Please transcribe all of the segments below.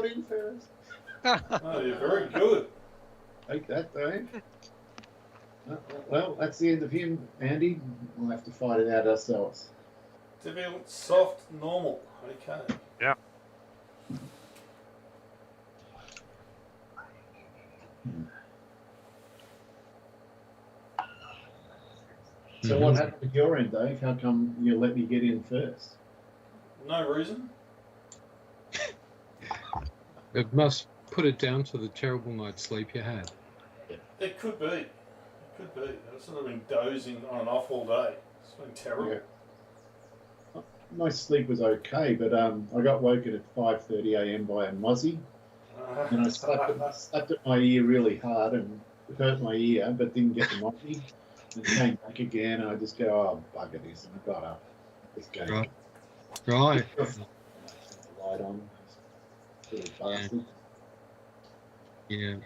got in first. Oh, you're very good. Take that, Dave. Well, that's the end of him, Andy. We'll have to fight it out ourselves. Difficult, soft, normal. Okay. Yeah. So what happened at your end, Dave? How come you let me get in first? No reason. It must put it down to the terrible night's sleep you had. It could be. It could be. I've sort of been dozing on and off all day. It's been terrible. Yeah. My sleep was okay, but I got woken at 5:30 a.m. by a muzzy, and I slapped at my ear really hard and it hurt my ear, but didn't get the muzzy. And came back again, and I just go, oh, bugger this, and I got up. Just go. Right. The light on. Little bastard. Yeah.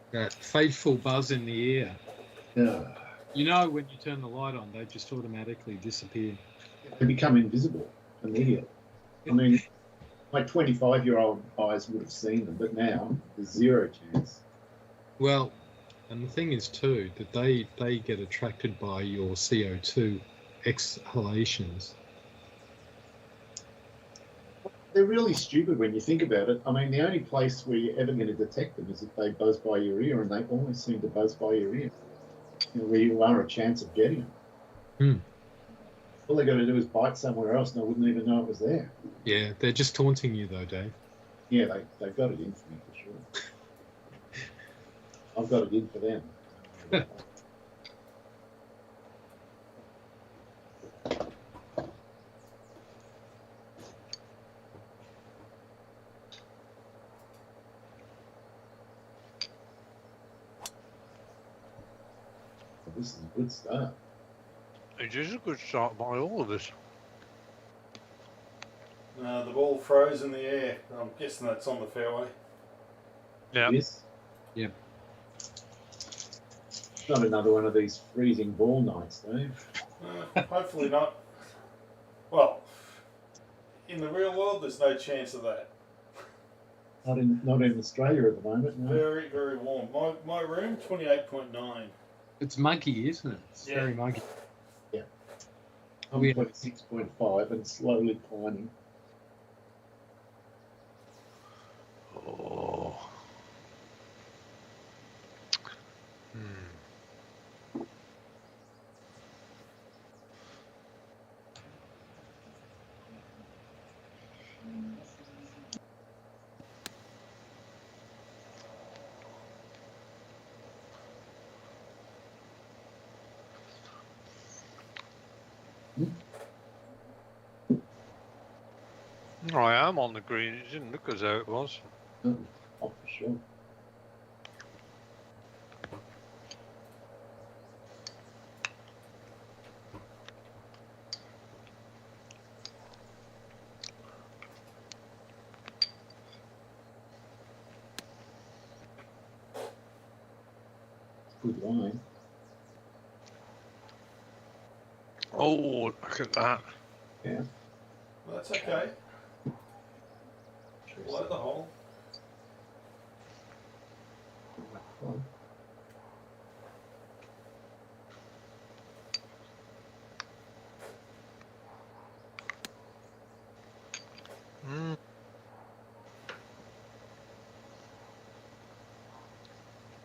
That fateful buzz in the ear. Yeah. You know, when you turn the light on, they just automatically disappear. They become invisible immediately. I mean, my 25-year-old eyes would have seen them, but now there's zero chance. Well, and the thing is too that they get attracted by your CO2 exhalations. They're really stupid when you think about it. I mean, the only place where you're ever going to detect them is if they buzz by your ear, and they always seem to buzz by your ear, where you are a chance of getting them. All they got to do is bite somewhere else, and I wouldn't even know it was there. Yeah, they're just taunting you though, Dave. Yeah, they've got it in for me for sure. I've got it in for them. This is a good start. It is a good start by all of us. The ball froze in the air. I'm guessing that's on the fairway. Yeah. Yes. Yep. Not another one of these freezing ball nights, Dave. Hopefully not. Well, in the real world, there's no chance of that. Not in Australia at the moment. No. Very, very warm. My room, 28.9. It's muggy, isn't it? It's very muggy. Yeah. I'm 26.5 and slowly climbing. Oh. I am on the green. It didn't look as though it was. Oh, for sure. Good line. Oh, look at that. Yeah. Well, that's okay. Below the hole.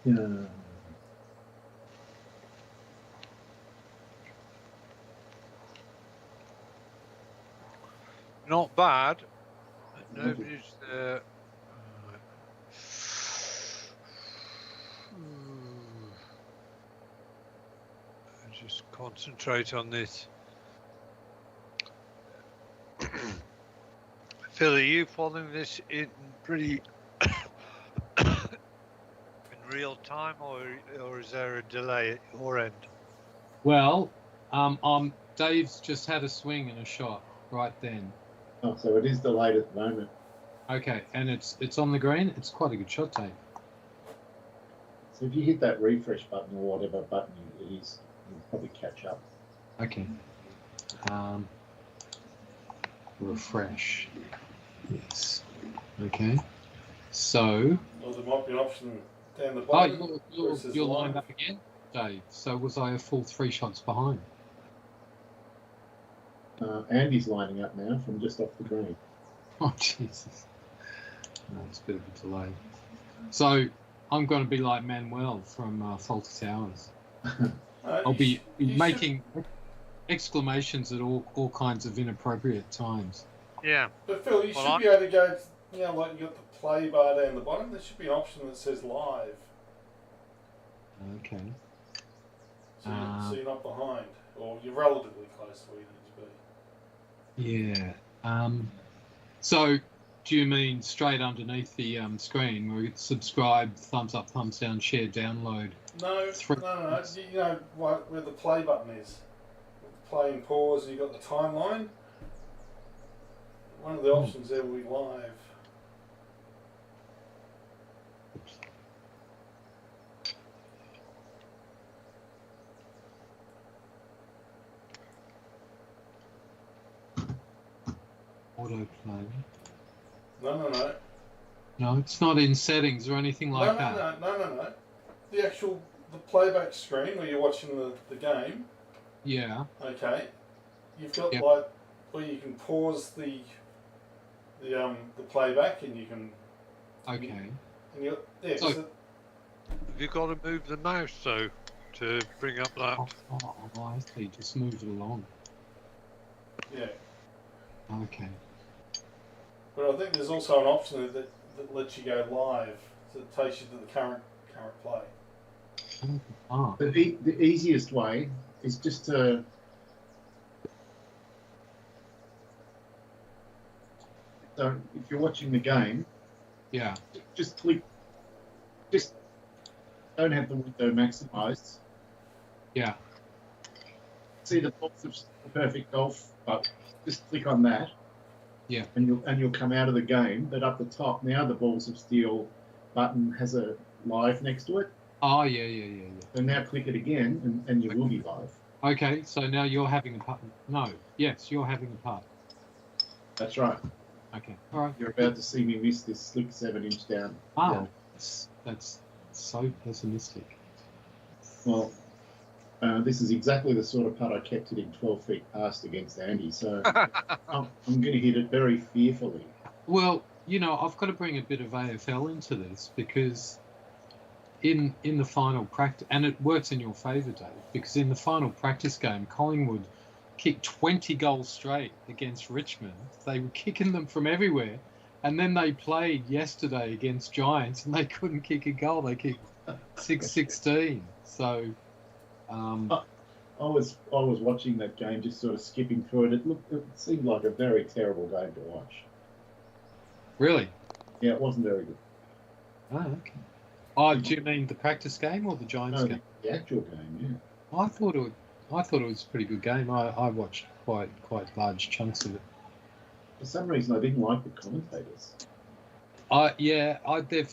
Yeah. Not bad. Nobody's there. Just concentrate on this. Phil, are you following this in pretty in real time, or is there a delay at your end? Well, Dave's just had a swing and a shot right then. Oh, so it is delayed at the moment. Okay, and it's on the green. It's quite a good shot, Dave. So if you hit that refresh button or whatever button it is, you'll probably catch up. Okay. refresh. Yes. Okay. So, Or there might be an option down the oh, bottom. you're, where you're, it says you're live. lined up again, Dave. So was I a full 3 shots behind? Andy's lining up now from just off the green. Oh, Jesus. No, it's a bit of a delay. So I'm going to be like Manuel from Faulty Towers. I'll be making exclamations at all kinds of inappropriate times. Yeah. But Phil, you Well, should be able to go, you know, like you got the play bar down the bottom. There should be an option that says live. Okay. So you're not behind, or you're relatively close to where you need to be. Yeah. So do you mean straight underneath the screen where it's subscribe, thumbs up, thumbs down, share, download? No. You know where the play button is. Play and pause, and you've got the timeline. One of the options there will be live. Autoplay. No. No, it's not in settings or anything like that. No. The playback screen where you're watching the game. Yeah. Okay. You've got Yep. like where you can pause the playback and you can. Okay. And you yeah. So- So, Have you got to move the mouse though to bring up that? Oh, I see. Just move it along. yeah. Okay. But I think there's also an option that lets you go live, so it takes you to the current play. Ah. The easiest way is just to so if you're watching the game, Yeah. just click. Just don't have the window maximised. Yeah. See the box of perfect golf, but just click on that. Yeah. And you'll come out of the game. But up the top now, the Balls of Steel button has a live next to it. Oh, yeah. So now click it again, and you will be live. Okay, so now you're having a putt. No. Yes, you're having a putt. That's right. Okay. All right. You're about to see me miss this slick 7-inch down. Ah, down. that's so pessimistic. Well, this is exactly the sort of putt I kept hitting 12 feet past against Andy. So I'm going to hit it very fearfully. Well, you know, I've got to bring a bit of AFL into this because in the final practice, and it works in your favour, Dave, because in the final practice game, Collingwood kicked 20 goals straight against Richmond. They were kicking them from everywhere. And then they played yesterday against Giants and they couldn't kick a goal. They kicked 6-16. So, I was watching that game, just sort of skipping through it. It seemed like a very terrible game to watch. really? Yeah, it wasn't very good. Oh, okay. Oh, do you mean the practice game or the Giants No, game? the actual game, yeah. I thought it was a pretty good game. I watched quite large chunks of it. For some reason, I didn't like the commentators.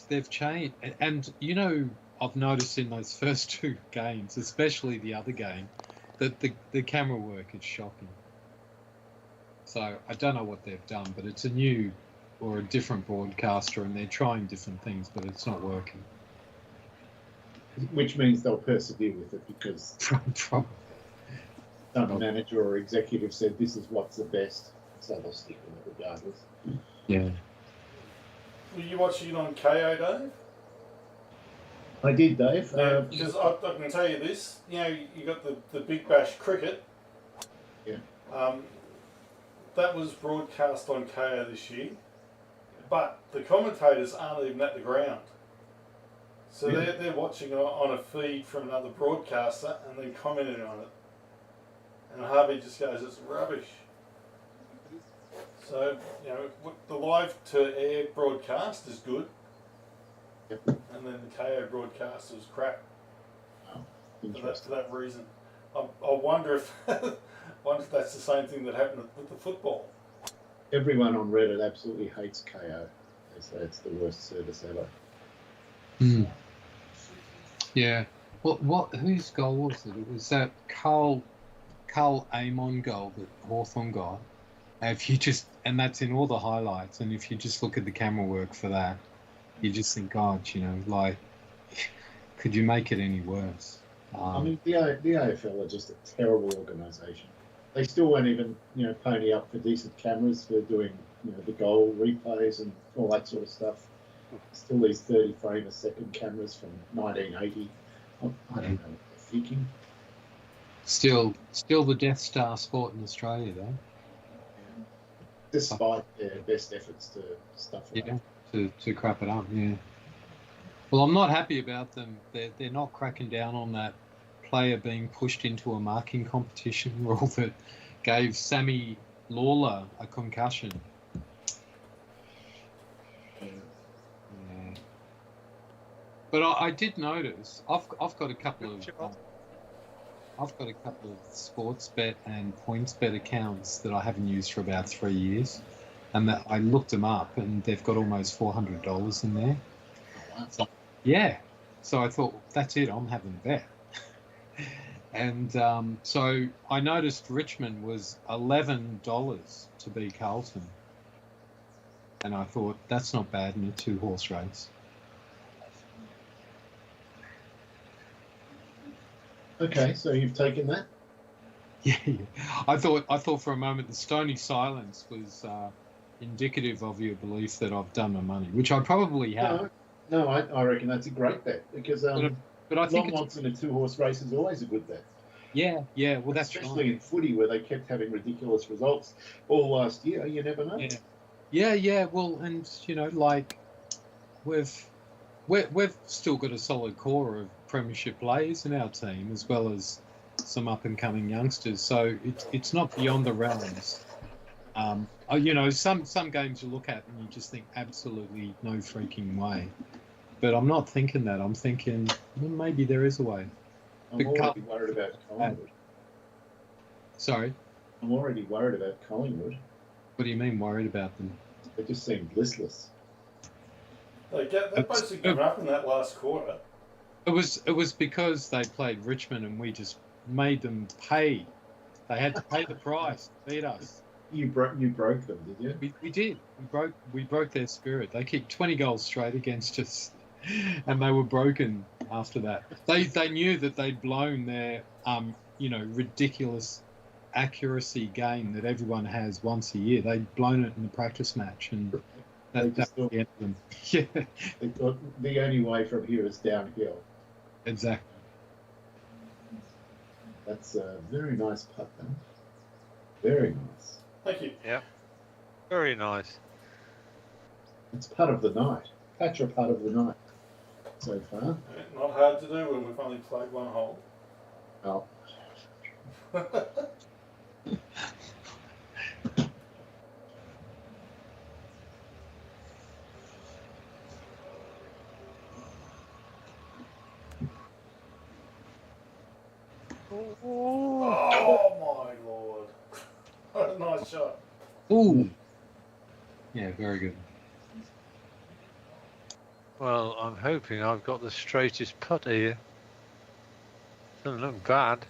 They've changed, and you know, I've noticed in those first 2 games, especially the other game, that the camera work is shocking. So I don't know what they've done, but it's a new or a different broadcaster, and they're trying different things, but it's not working. Which means they'll persevere with it because some manager or executive said this is what's the best, so they'll stick with it regardless. Yeah. Were you watching it on KO, Dave? I did, Dave. Because I can tell you this, you know, you got the Big Bash cricket. Yeah. That was broadcast on KO this year, but the commentators aren't even at the ground. So Yeah. they're watching it on a feed from another broadcaster and then commenting on it. And Harvey just goes, it's rubbish. So, you know, the live to air broadcast is good. Yep. And then the KO broadcast was crap for Interesting. that reason. I wonder if that's the same thing that happened with the football. Everyone on Reddit absolutely hates KO. They say it's the worst service ever. Hmm. Yeah. What? Whose goal was it? It was that Carl Amon goal that Hawthorn got. If you just, and that's in all the highlights, and if you just look at the camera work for that, you just think, God, like, could you make it any worse? I mean, the AFL are just a terrible organisation. They still won't even, pony up for decent cameras for doing, the goal replays and all that sort of stuff. Still these 30 frame a second cameras from 1980. I don't know what they're thinking. Still the Death Star sport in Australia, though. Despite their best efforts to stuff it up. To crap it up, yeah. Well, I'm not happy about them. They're not cracking down on that player being pushed into a marking competition rule that gave Sammy Lawler a concussion. Yeah. But I did notice I've got a couple of sports bet and points bet accounts that I haven't used for about 3 years, and that I looked them up, and they've got almost $400 in there. So, yeah, so I thought, that's it, I'm having a bet. And so I noticed Richmond was $11 to beat Carlton, and I thought, that's not bad in a 2-horse race. Okay, so you've taken that? Yeah. I thought for a moment the stony silence was indicative of your belief that I've done my money, which I probably have. No, I reckon that's a great bet because but I think Longmonts in a 2-horse race is always a good bet. Yeah. Well, that's especially in footy where they kept having ridiculous results all last year. You never know. Yeah. Well, and like we've still got a solid core of premiership players in our team, as well as some up and coming youngsters. So it's not beyond the realms. Some games you look at and you just think absolutely no freaking way. But I'm not thinking that. I'm thinking maybe there is a way. I'm already worried about Collingwood. Sorry? I'm already worried about Collingwood. What do you mean worried about them? They just seem listless. They basically gave up in that last quarter. It was because they played Richmond and we just made them pay. They had to pay the price to beat us. You broke them, did you? We did. We broke their spirit. They kicked 20 goals straight against us, and they were broken after that. They knew that they'd blown their ridiculous accuracy game that everyone has once a year. They'd blown it in the practice match, and that was the end of them. Yeah. They thought the only way from here is downhill. Exactly. That's a very nice putt, then. Very nice. Thank you. Yeah. Very nice. It's putt of the night. Patra putt of the night so far. Yeah, not hard to do when we've only played one hole. Oh. Oh my lord. What a nice shot. Ooh. Yeah, very good. Well, I'm hoping I've got the straightest putt here. Doesn't look bad.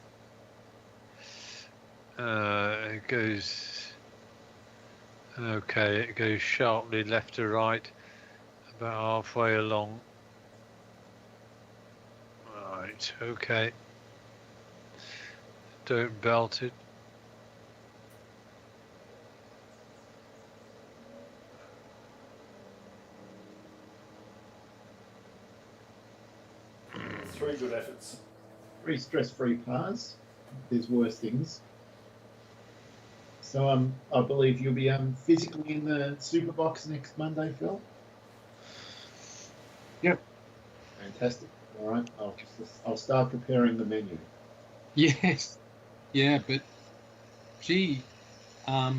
It goes... Okay, it goes sharply left to right, about halfway along. Right, okay. Don't belt it. Three good efforts. 3 stress-free pars. There's worse things. So I believe you'll be physically in the Super Box next Monday, Phil? Yep. Fantastic. All right. I'll start preparing the menu. Yes. Yeah, but gee, I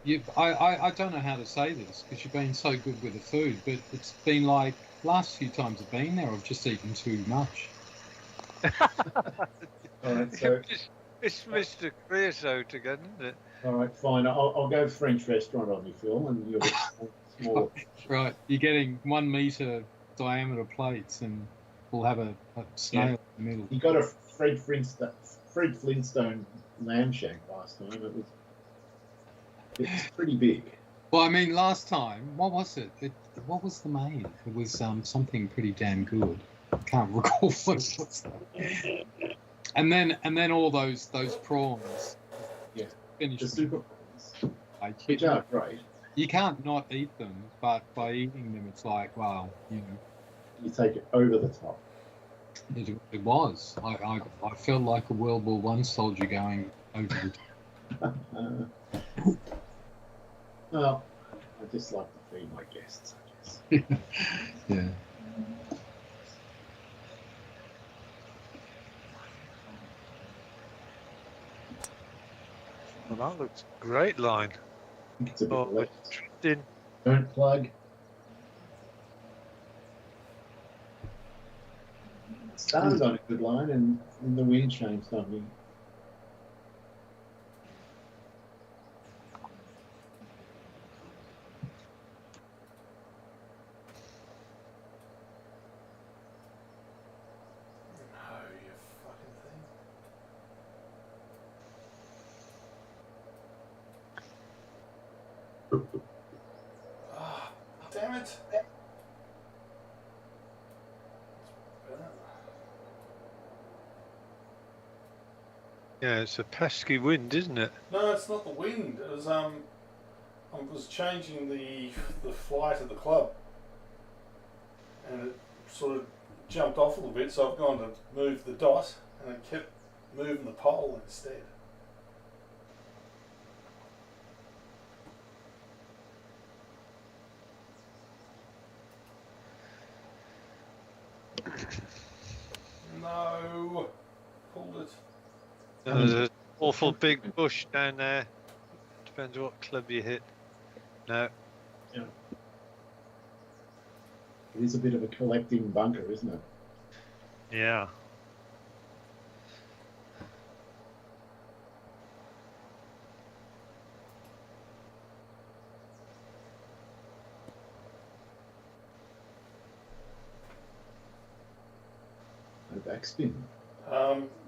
don't know how to say this because you've been so good with the food, but it's been like last few times I've been there, I've just eaten too much. All right, so it's Mr. Creosote again, isn't it? all right, fine. I'll go French restaurant on you, Phil, and you'll get small. Right, you're getting 1 metre diameter plates, and we'll have a snail in the middle. You got a Fred Flintstone lamb shank last time. It was It's pretty big. Well, I mean, last time, what was it? What was the main? It was something pretty damn good. Can't recall what it was. And then all those prawns. Yeah, Finished the super prawns, like, which are great. you can't not eat them, but by eating them, it's like, wow, You take it over the top. it was. I felt like a World War One soldier going over the top. Well, I just like to feed my guests, I guess. Yeah. Well, that looks great line. I think it's a bit Oh, left. interesting. Don't plug. Started on a good line and the wind changed on me. No, you fucking thing. Ah, damn it. Yeah, it's a pesky wind, isn't it? No, it's not the wind. It was I was changing the flight of the club, and it sort of jumped off a little bit. So I've gone to move the dot, and it kept moving the pole instead. No, pulled it. There's an awful big bush down there. Depends what club you hit. No. It is a bit of a collecting bunker, isn't it? Yeah. No backspin.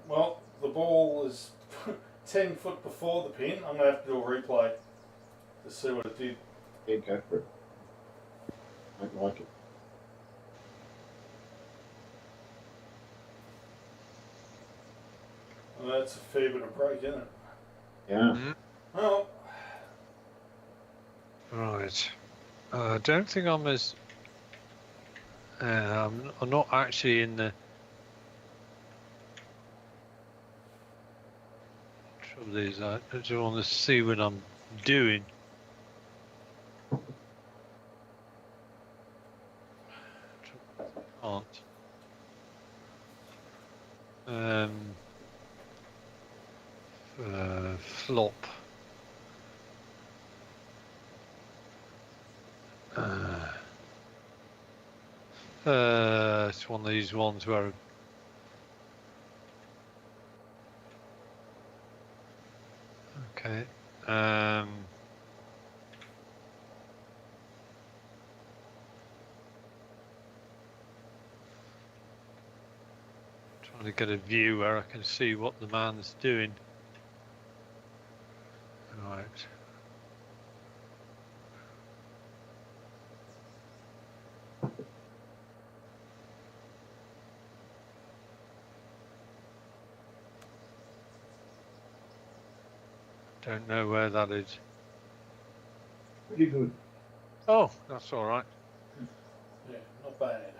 Well, the ball is 10 foot before the pin. I'm going to have to do a replay to see what it did. Yeah, go for it. Don't like it. And that's a fair bit of break, isn't it? Yeah. Well, Right. I don't think I'm as. I'm not actually in the. Trouble is, I just want to see what I'm doing. Can't. Flop. It's one of these ones where. Okay. Trying to get a view where I can see what the man's doing. Right. Don't know where that is. Pretty good. Oh, that's all right. yeah, not bad.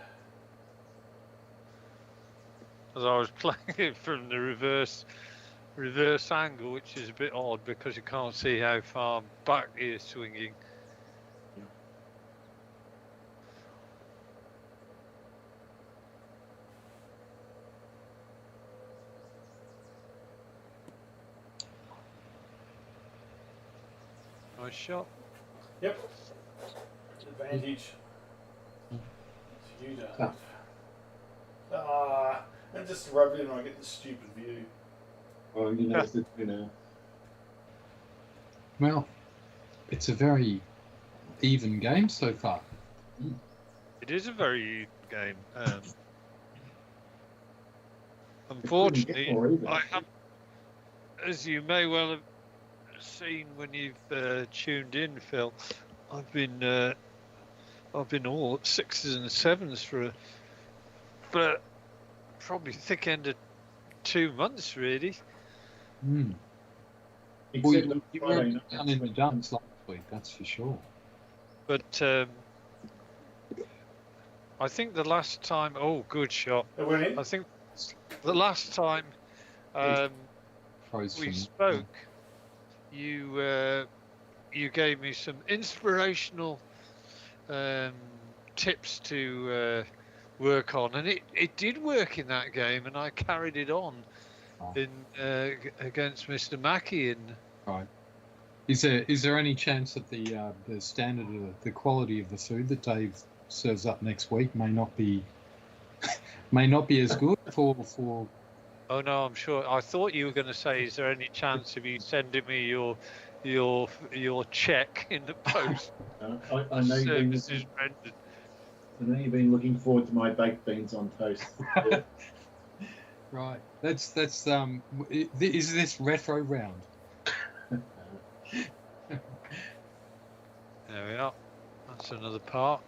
As I was playing it from the reverse angle, which is a bit odd because you can't see how far back he is swinging. Nice shot. Yep. Advantage. To you, Dave. And just to rub it in, I get the stupid view. Well, you know, it's the winner. Well, it's a very even game so far. It is a very even game. Unfortunately, I have, as you may well have seen when you've tuned in, Phil. I've been all 6s and 7s for probably thick end of 2 months, really. Mm. Except Well, on you Friday were night, down in the dumps last week, that's for sure. But I think the last time, oh, good shot. It went in. I think the last time Froze we from- spoke, you gave me some inspirational tips to work on, and it did work in that game, and I carried it on Oh. in against Mr. Mackey. And Right. Is there any chance that the standard of the quality of the food that Dave serves up next week may not be as good for oh no, I'm sure. I thought you were going to say, is there any chance of you sending me your check in the post? I know you've been Services rendered. I know you've been looking forward to my baked beans on toast. right? That's is this retro round? There we are. That's another part.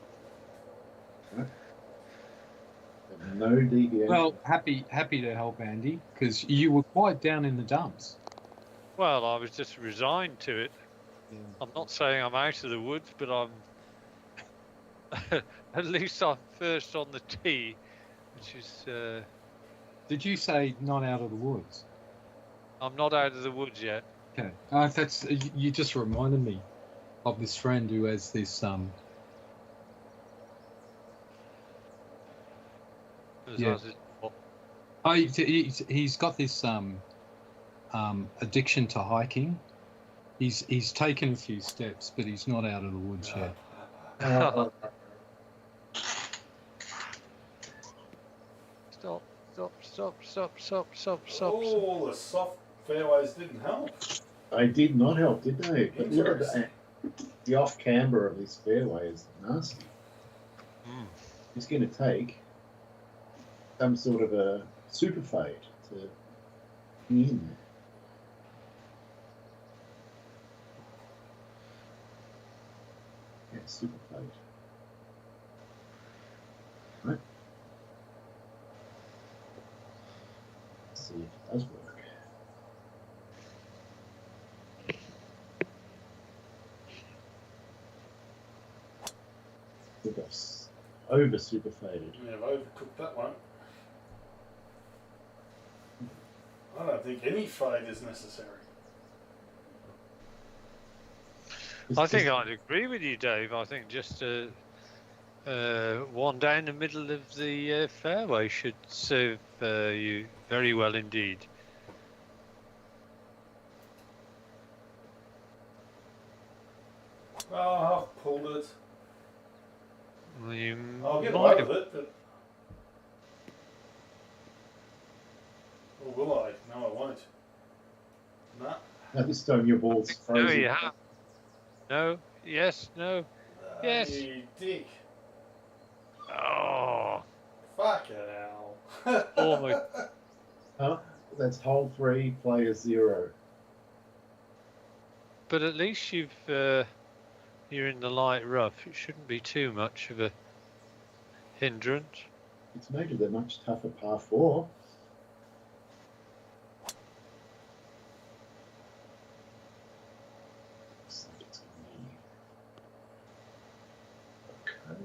No deviation. Well, happy to help Andy because you were quite down in the dumps. Well, I was just resigned to it. Yeah. I'm not saying I'm out of the woods, but I'm at least I'm first on the tee, which is Did you say not out of the woods? I'm not out of the woods yet. Okay, that's you just reminded me of this friend who has this Yeah. He's got this addiction to hiking. He's taken a few steps, but he's not out of the woods yet. Stop. Oh, the soft fairways didn't help. They did not help, did they? But look at Interesting. that. The off camber of this fairway is nasty. Mm. It's going to take some sort of a super fade to in. Yeah, super fade. Right. Let's see if it does work. Look, I've over super faded. Yeah, I've overcooked that one. I don't think any fade is necessary. I think I'd agree with you, Dave. I think just one down the middle of the fairway should serve you very well indeed. Oh, I've pulled it. Well, you I'll get might away have- with it, but... Or will I? No, I won't. Nah. Now this time your ball's frozen. No, you have. No. Yes. No. Yes. You dick. Oh. Fuck it, Al. Oh my. Huh? That's hole 3, player 0. But at least you're in the light rough. It shouldn't be too much of a hindrance. It's made it a much tougher par 4. Looks like it's gonna be okay.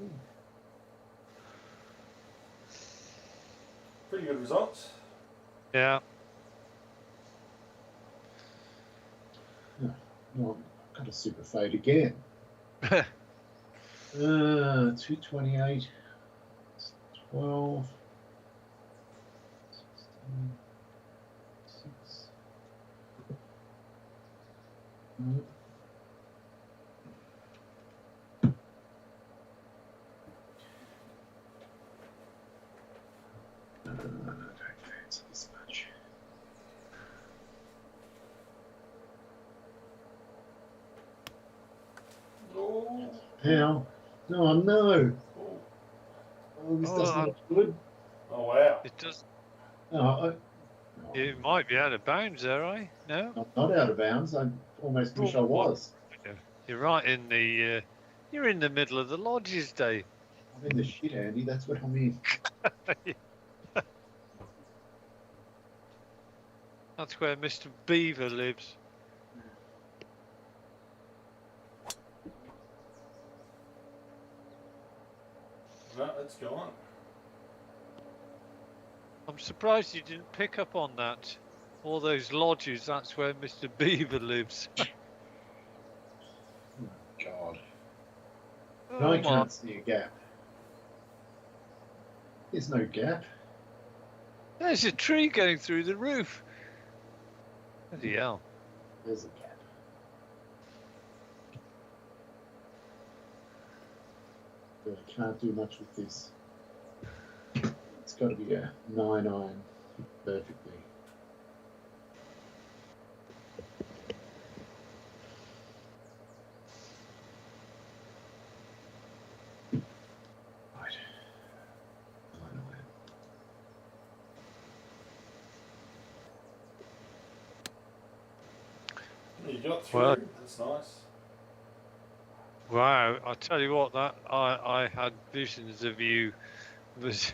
Pretty good results. Yeah. Well, I've got a super fade again. 228, 12, 16, 6. I don't fancy this much. Oh. How? No, no. Oh. Oh, this Oh, doesn't look good. Oh, wow. It does. No, It might be out of bounds there, eh? No. I'm not out of bounds. I almost wish I was. You're right in the. You're in the middle of the lodges, Dave. I'm in the shit, Andy. That's what I mean. That's where Mr. Beaver lives. No, it's gone. I'm surprised you didn't pick up on that. All those lodges, that's where Mr. Beaver lives. Oh, God. Oh, I my. can't see a gap. There's no gap. There's a tree going through the roof. Bloody hell. There's a gap. But I can't do much with this. It's got to be a 9 iron perfectly. Right. 9 iron. You got through. Well- That's nice. Wow, I tell you what, that I had visions of you was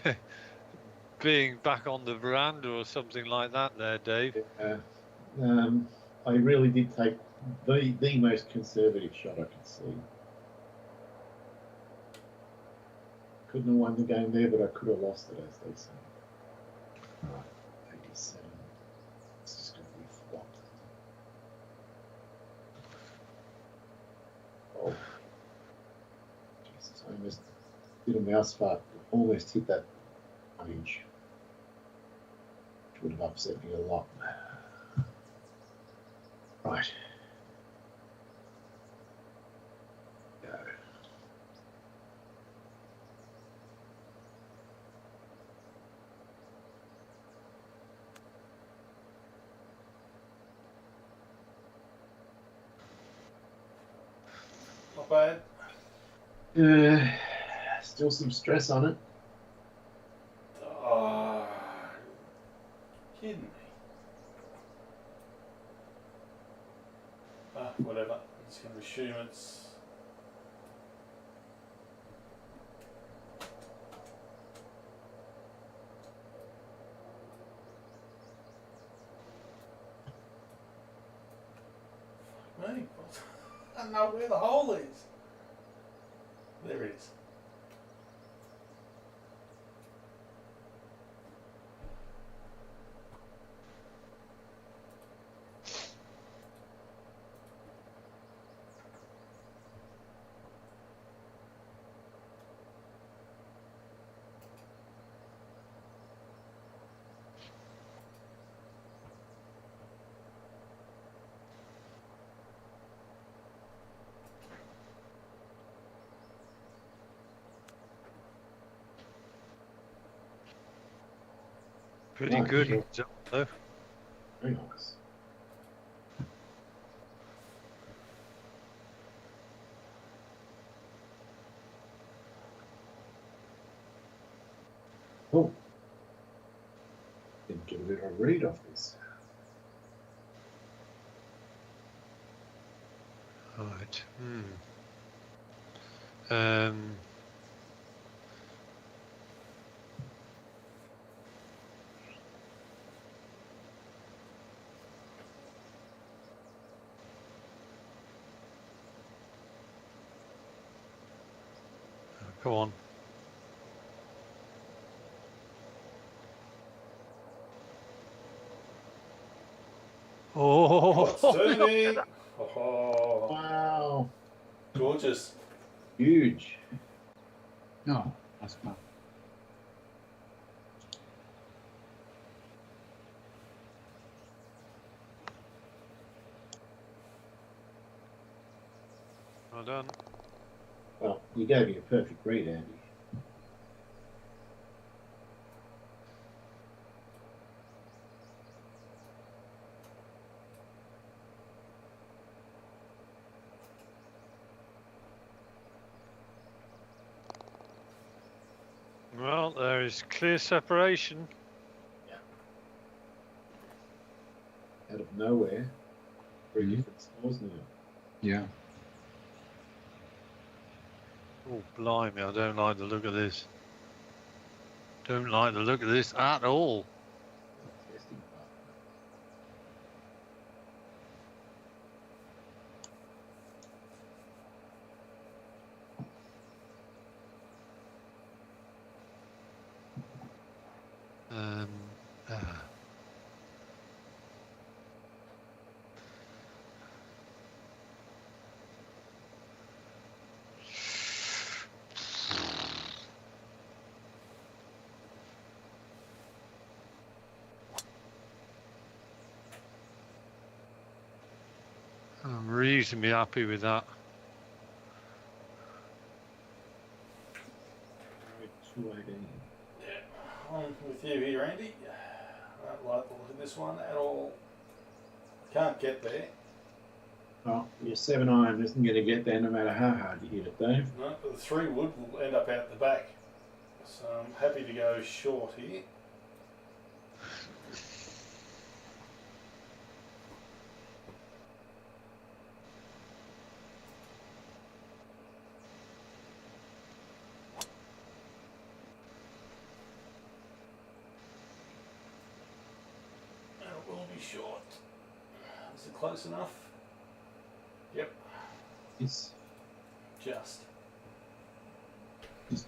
being back on the veranda or something like that there, Dave. I really did take the most conservative shot I could see. Couldn't have won the game there, but I could have lost it, as they say. Right, 87. It's just going to be flopped. Oh. Jesus, I almost did a mouse fart. Almost hit that 1 inch. Which would have upset me a lot. Right. Go. Not bad. Still some stress on it. Oh, kidding me. Whatever. It's going to assume it's. Fuck me. I don't know where the hole is. There it is. Pretty Right, good sure. result, though. Very nice. Oh. Didn't get a bit of a read off this. Right. Come on. Oh, it's Oh, turning. Oh, Wow. gorgeous. Huge. No, that's fine. well done. Well, you gave me a perfect read, Andy. Well, there is clear separation. Out of nowhere. Three Mhm. different scores now. Yeah. Oh, blimey, I don't like the look of this. Don't like the look of this at all. Testing part. Um, uh, I'm reasonably happy with that. Alright, 218. Yeah, I'm with you here, Andy. I don't like the look of this one at all. Can't get there. Oh, your 7-iron isn't going to get there no matter how hard you hit it, Dave. No, but the 3 wood will end up out the back. So I'm happy to go short here. And it will be short. Is it close enough? Yep, It's just. just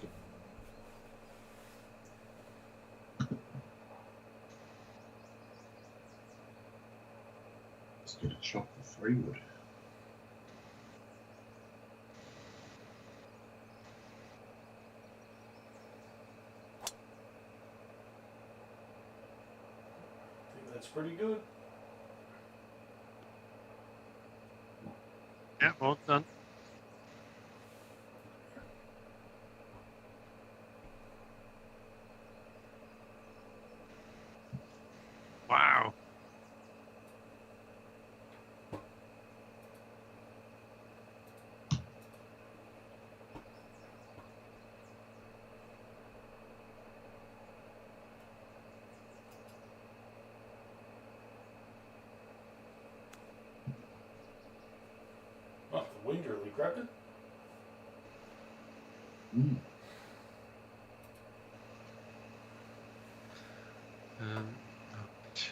going to chop the 3 wood. I think that's pretty good. Yeah, well done. Wow. Oh, the wind really grabbed it. Mm. Right.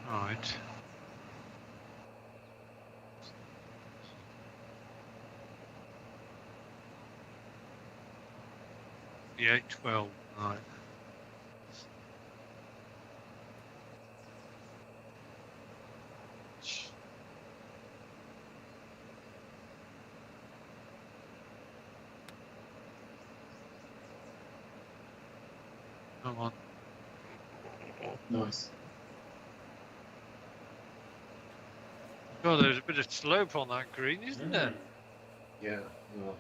Right. The 812, right. Come on. Nice. God, there's a bit of slope on that green, isn't there? Yeah. Well,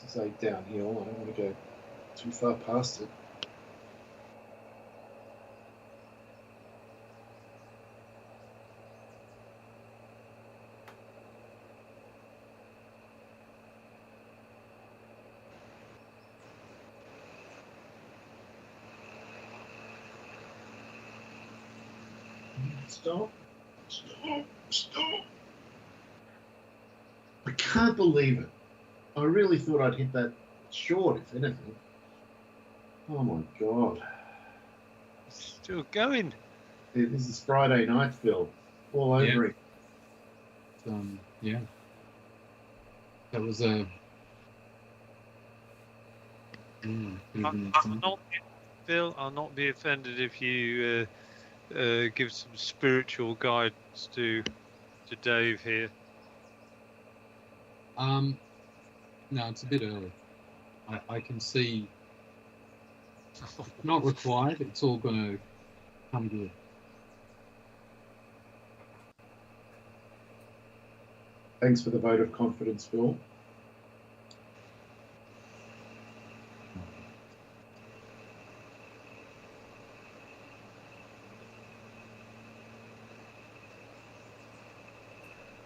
it's a downhill. I don't want to go too far past it. Stop. Stop. Stop. I can't believe it. I really thought I'd hit that short, if anything. Oh my God. Still going. This is Friday night, Phil. All over it. Yeah. That was a. I'm not, Phil, I'll not be offended if you give some spiritual guidance to Dave here. No, it's a bit early. I can see. Not required. It's all going to come good. Thanks for the vote of confidence, Phil.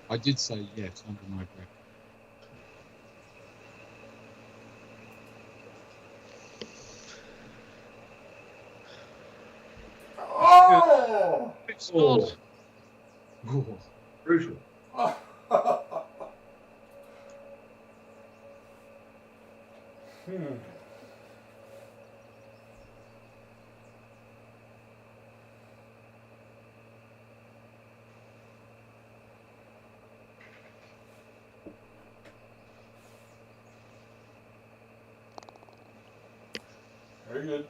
I did say yes under my breath. Oh! It's Oh, not. Ooh. brutal. Very good.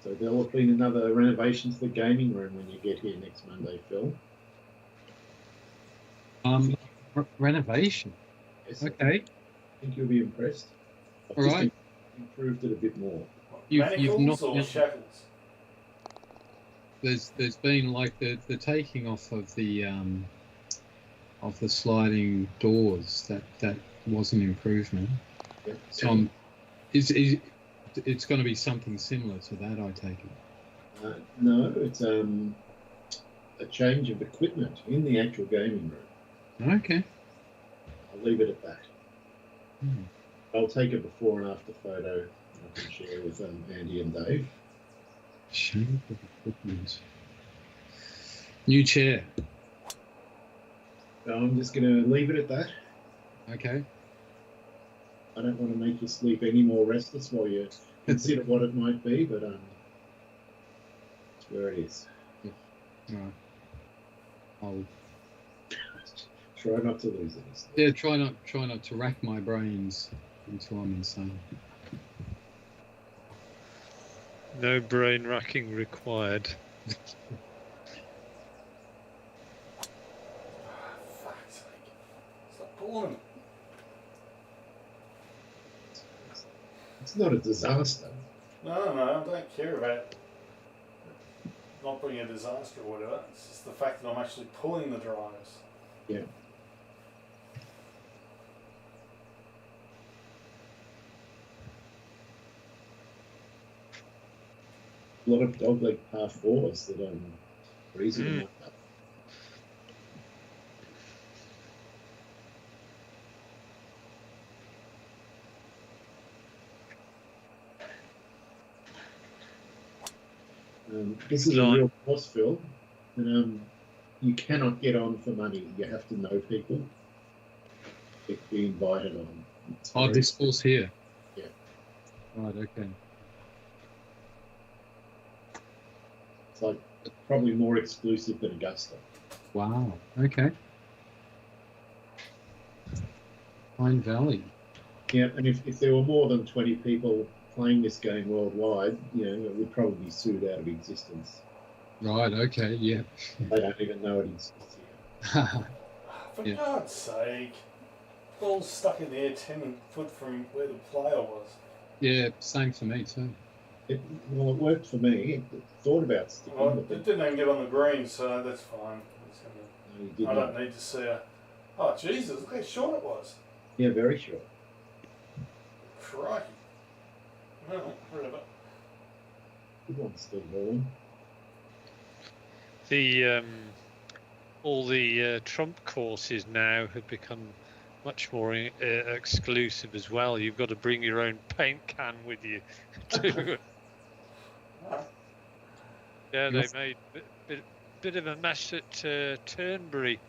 So there'll have been another renovation to the gaming room when you get here next Monday, Phil. Renovation. Yes, Okay. I think you'll be impressed. I've All just right. improved it a bit more. You've Manacles not. or shackles? There's been like the taking off of the sliding doors. That was an improvement. Yep. So it's going to be something similar to that, I take it. No, it's a change of equipment in the actual gaming room. Okay. I'll leave it at that. Hmm. I'll take a before and after photo I can share with Andy and Dave. Shape of equipment. New chair. So I'm just going to leave it at that. Okay. I don't want to make you sleep any more restless while you consider what it might be, but it's where it is. All right. I'll Try not to lose it. yeah. Try not to rack my brains until I'm insane. No brain racking required. Fuck's sake. Stop pulling him. It's not a disaster. No, I don't care about not being a disaster or whatever. It's just the fact that I'm actually pulling the drives. Yeah. A lot of dogleg par fours that are easy to mark up. This is a real course, Phil. And, you cannot get on for money. You have to know people to be invited on. Oh, this course here. Yeah. Right. Okay. It's like probably more exclusive than Augusta. Wow. Okay. Pine Valley. Yeah, and if there were more than 20 people playing this game worldwide, it would probably be sued out of existence. Right. Okay. Yeah. They don't even know it exists here. For Yeah. God's sake. Ball's stuck in the air 10 foot from where the player was. Yeah. Same for me too. It worked for me. It thought about sticking, Well, but it didn't even get on the green, so that's fine. you I didn't. don't need to see her. Oh, Jesus, look how short it was. Yeah, very short. Crikey. Well, whatever. Good one, Steve Irwin. The all the Trump courses now have become much more exclusive as well. You've got to bring your own paint can with you. Yeah, they made a bit of a mess at Turnberry,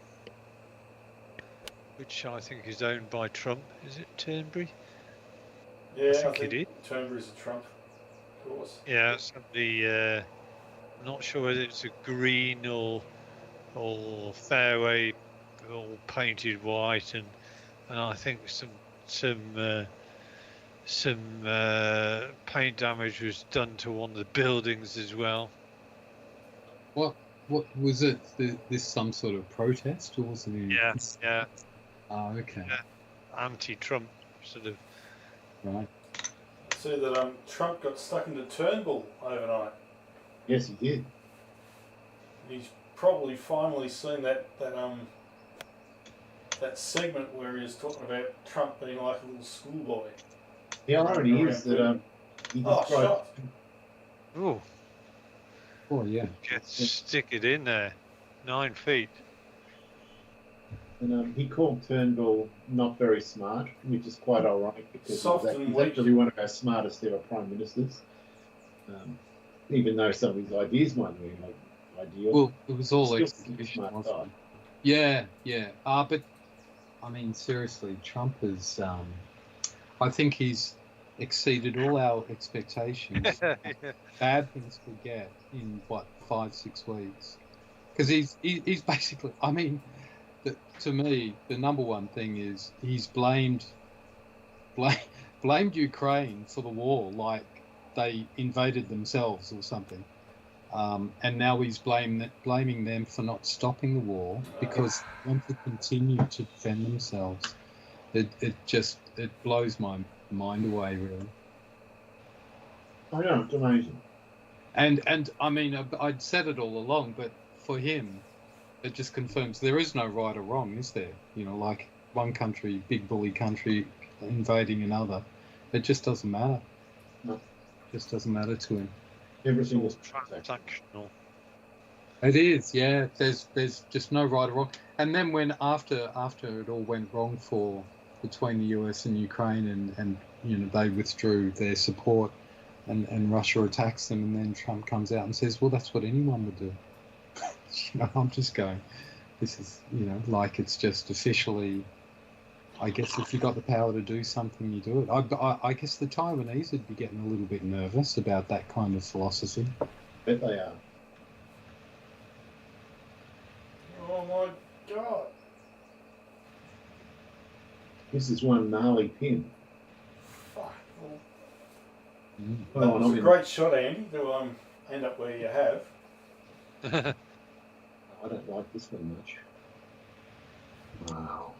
which I think is owned by Trump. Is it Turnberry? Yeah, I think it is. Turnberry's a Trump, of course. Yeah, somebody. I'm not sure whether it's a green or fairway, all painted white, and I think some paint damage was done to one of the buildings as well. What was it? This some sort of protest, or was it? Yeah. Oh, okay. Yeah. Anti-Trump sort of. Right. I see that Trump got stuck into Turnbull overnight. Yes, he did. He's probably finally seen that segment where he was talking about Trump being like a little schoolboy. The irony is that he Oh, described shot. Oh, Oh, yeah. stick it in there. 9 feet. and he called Turnbull not very smart, which is quite ironic because Soft he's and he's weak. actually one of our smartest ever prime ministers. Even though some of his ideas might be like ideal. Well, it was all Still execution, smart wasn't guy. it? Yeah, yeah. But I mean, seriously, Trump is. I think he's exceeded all our expectations. Yeah. Bad things could get in 5-6 weeks, because he's basically. I mean, to me, the number one thing is he's blamed Ukraine for the war, like they invaded themselves or something. And now he's blaming them for not stopping the war because they want to continue to defend themselves. It blows my mind away, really. I know, it's amazing. And I mean, I'd said it all along, but for him, it just confirms there is no right or wrong, is there? You know, like one country, big bully country, invading another. It just doesn't matter. No. It just doesn't matter to him. Everything was Transactional. It is, yeah. There's just no right or wrong. And then when after it all went wrong between the US and Ukraine, and you know they withdrew their support, and Russia attacks them, and then Trump comes out and says, well, that's what anyone would do. You know, I'm just going, this is, you know, like it's just officially. I guess if you've got the power to do something, you do it. I guess the Taiwanese would be getting a little bit nervous about that kind of philosophy. Bet they are. Oh my God. This is one gnarly pin. Fuck. Mm. Well, that was a great shot, Andy, to end up where you have. I don't like this one much. Wow.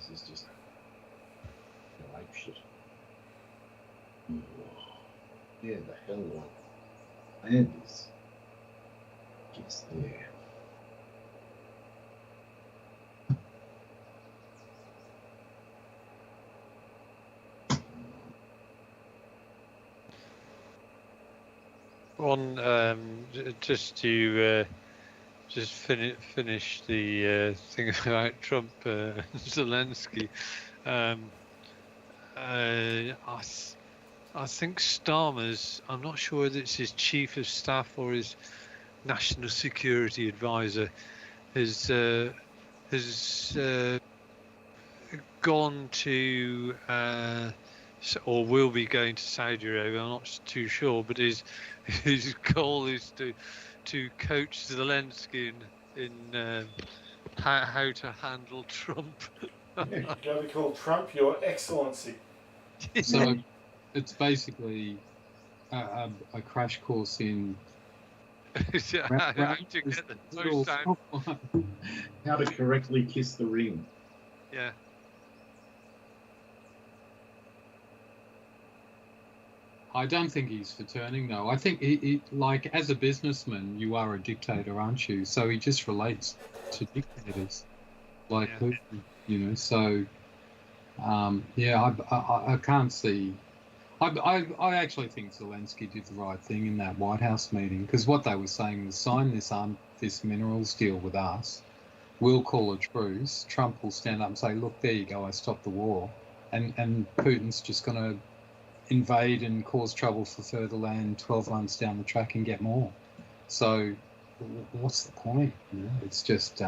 This is just ape shit. Where the hell do I land this? Just there. Just to finish the thing about Trump, Zelensky. I think Starmer's, I'm not sure whether it's his chief of staff or his national security advisor, has gone to or will be going to Saudi Arabia. I'm not too sure, but his goal is to coach Zelensky in how to handle Trump. You're going to be called Trump, Your Excellency. So it's basically a crash course in how to get the most out. How to correctly kiss the ring. Yeah. I don't think he's for turning, though. I think he like as a businessman, you are a dictator, aren't you? So he just relates to dictators, like Putin, you know. So yeah, I can't see. I actually think Zelensky did the right thing in that White House meeting, because what they were saying was sign this minerals deal with us, we'll call a truce. Trump will stand up and say, look, there you go, I stopped the war, and Putin's just going to invade and cause trouble for further land 12 months down the track and get more. So what's the point? You know, it's just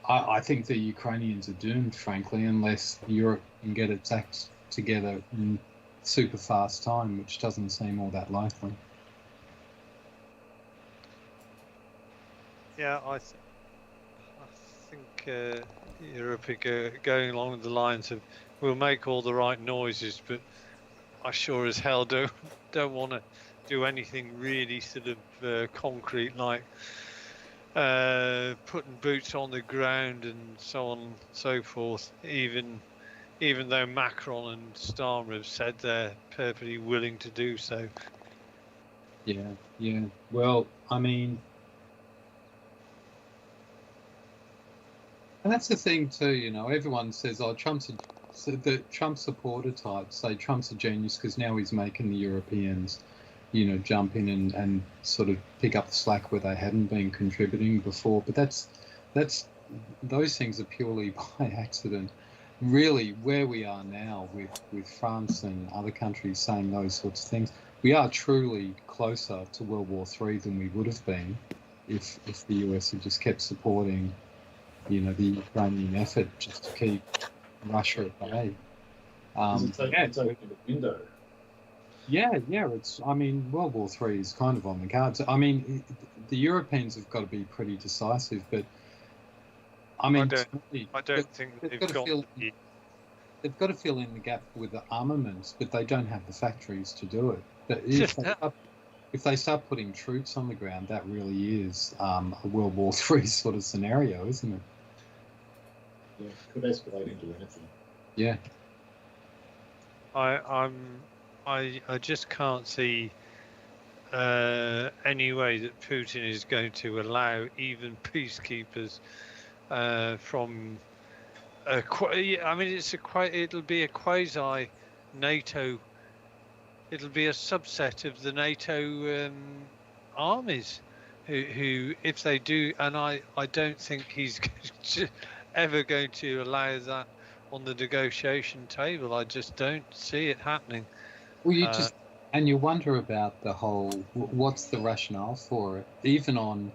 I think the Ukrainians are doomed, frankly, unless Europe can get its act together in super fast time, which doesn't seem all that likely. Yeah, I think Europe are going along the lines of we'll make all the right noises, but I sure as hell don't want to do anything really sort of concrete, like putting boots on the ground and so on and so forth. Even though Macron and Starmer have said they're perfectly willing to do so. Yeah. Well, I mean, and that's the thing too. You know, everyone says, "Oh, the Trump supporter types say Trump's a genius because now he's making the Europeans, you know, jump in and sort of pick up the slack where they hadn't been contributing before." But that's those things are purely by accident. Really, where we are now with France and other countries saying those sorts of things, we are truly closer to World War III than we would have been if the US had just kept supporting, you know, the Ukrainian effort just to keep Russia at bay. It's open the window. Yeah. It's. I mean, World War III is kind of on the cards. I mean, the Europeans have got to be pretty decisive, but I mean, I don't think they've got. They've got to fill in the gap with the armaments, but they don't have the factories to do it. But if they start putting troops on the ground, that really is a World War III sort of scenario, isn't it? Yeah, could escalate into anything. Yeah. I just can't see any way that Putin is going to allow even peacekeepers from. I mean, it'll be a quasi NATO. It'll be a subset of the NATO armies, who if they do, and I don't think he's ever going to allow that on the negotiation table. I just don't see it happening. Well, you wonder about the whole. What's the rationale for it? Even on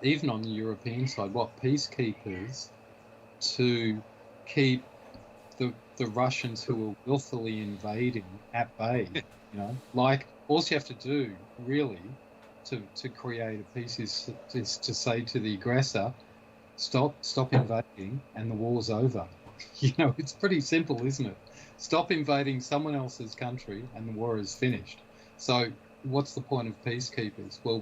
the European side, what peacekeepers to keep the Russians who are willfully invading at bay. You know, like all you have to do really to create a peace is to say to the aggressor, stop invading, and the war's over. You know, it's pretty simple, isn't it? Stop invading someone else's country, and the war is finished. So, what's the point of peacekeepers? Well,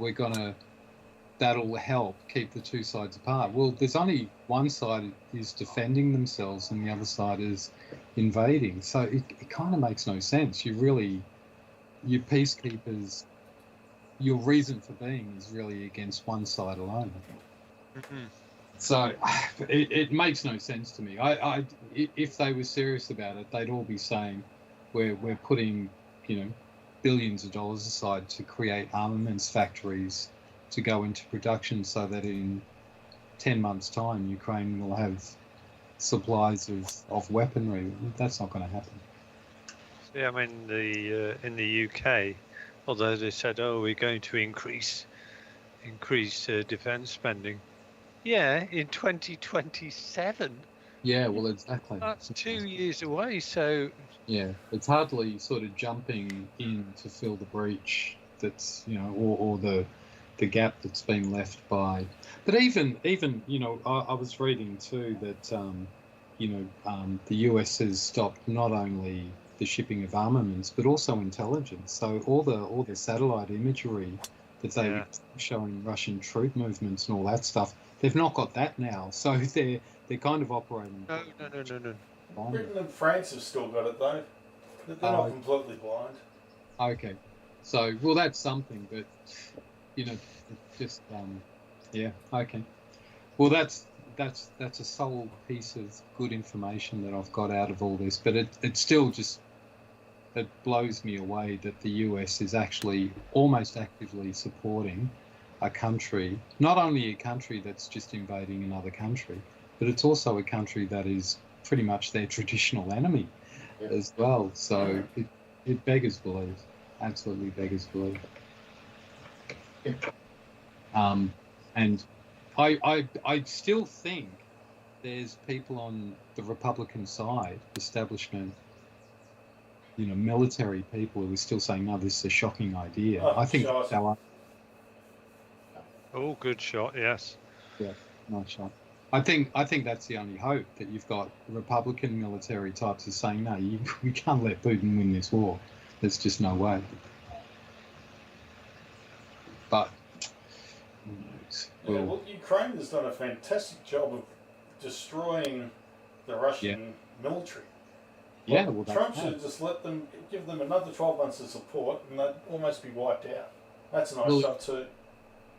that'll help keep the two sides apart. Well, there's only one side is defending themselves and the other side is invading. So it kind of makes no sense. Your peacekeepers, your reason for being is really against one side alone. Mm-hmm. So it makes no sense to me. If they were serious about it, they'd all be saying we're putting, you know, billions of dollars aside to create armaments factories to go into production so that in 10 months' time, Ukraine will have supplies of weaponry. That's not going to happen. Yeah, I mean, in the UK, although they said, oh, we're going to increase defence spending. Yeah, in 2027. Yeah, well, exactly. That's 2 years away, so... Yeah, it's hardly sort of jumping in to fill the breach that's, you know, or the gap that's been left by. But even you know, I was reading too that the US has stopped not only the shipping of armaments but also intelligence. So all their satellite imagery that they were showing Russian troop movements and all that stuff, they've not got that now. So they're kind of operating. No. Britain and France have still got it though. They're not completely blind. Okay, so well that's something, but. You know, just yeah, okay. Well, that's a sole piece of good information that I've got out of all this, but it still just it blows me away that the US is actually almost actively supporting a country, not only a country that's just invading another country, but it's also a country that is pretty much their traditional enemy as well. So it beggars belief, absolutely beggars belief. And I still think there's people on the Republican side, establishment, you know, military people who are still saying, no, this is a shocking idea. I think that's our... Oh, good shot, yes. Yeah, nice shot. I think that's the only hope, that you've got Republican military types who are saying, no, we can't let Putin win this war. There's just no way. But who knows? Well, Ukraine has done a fantastic job of destroying the Russian military. Yeah, well, well, Trump should just give them another 12 months of support, and they'd almost be wiped out. That's a nice shot too.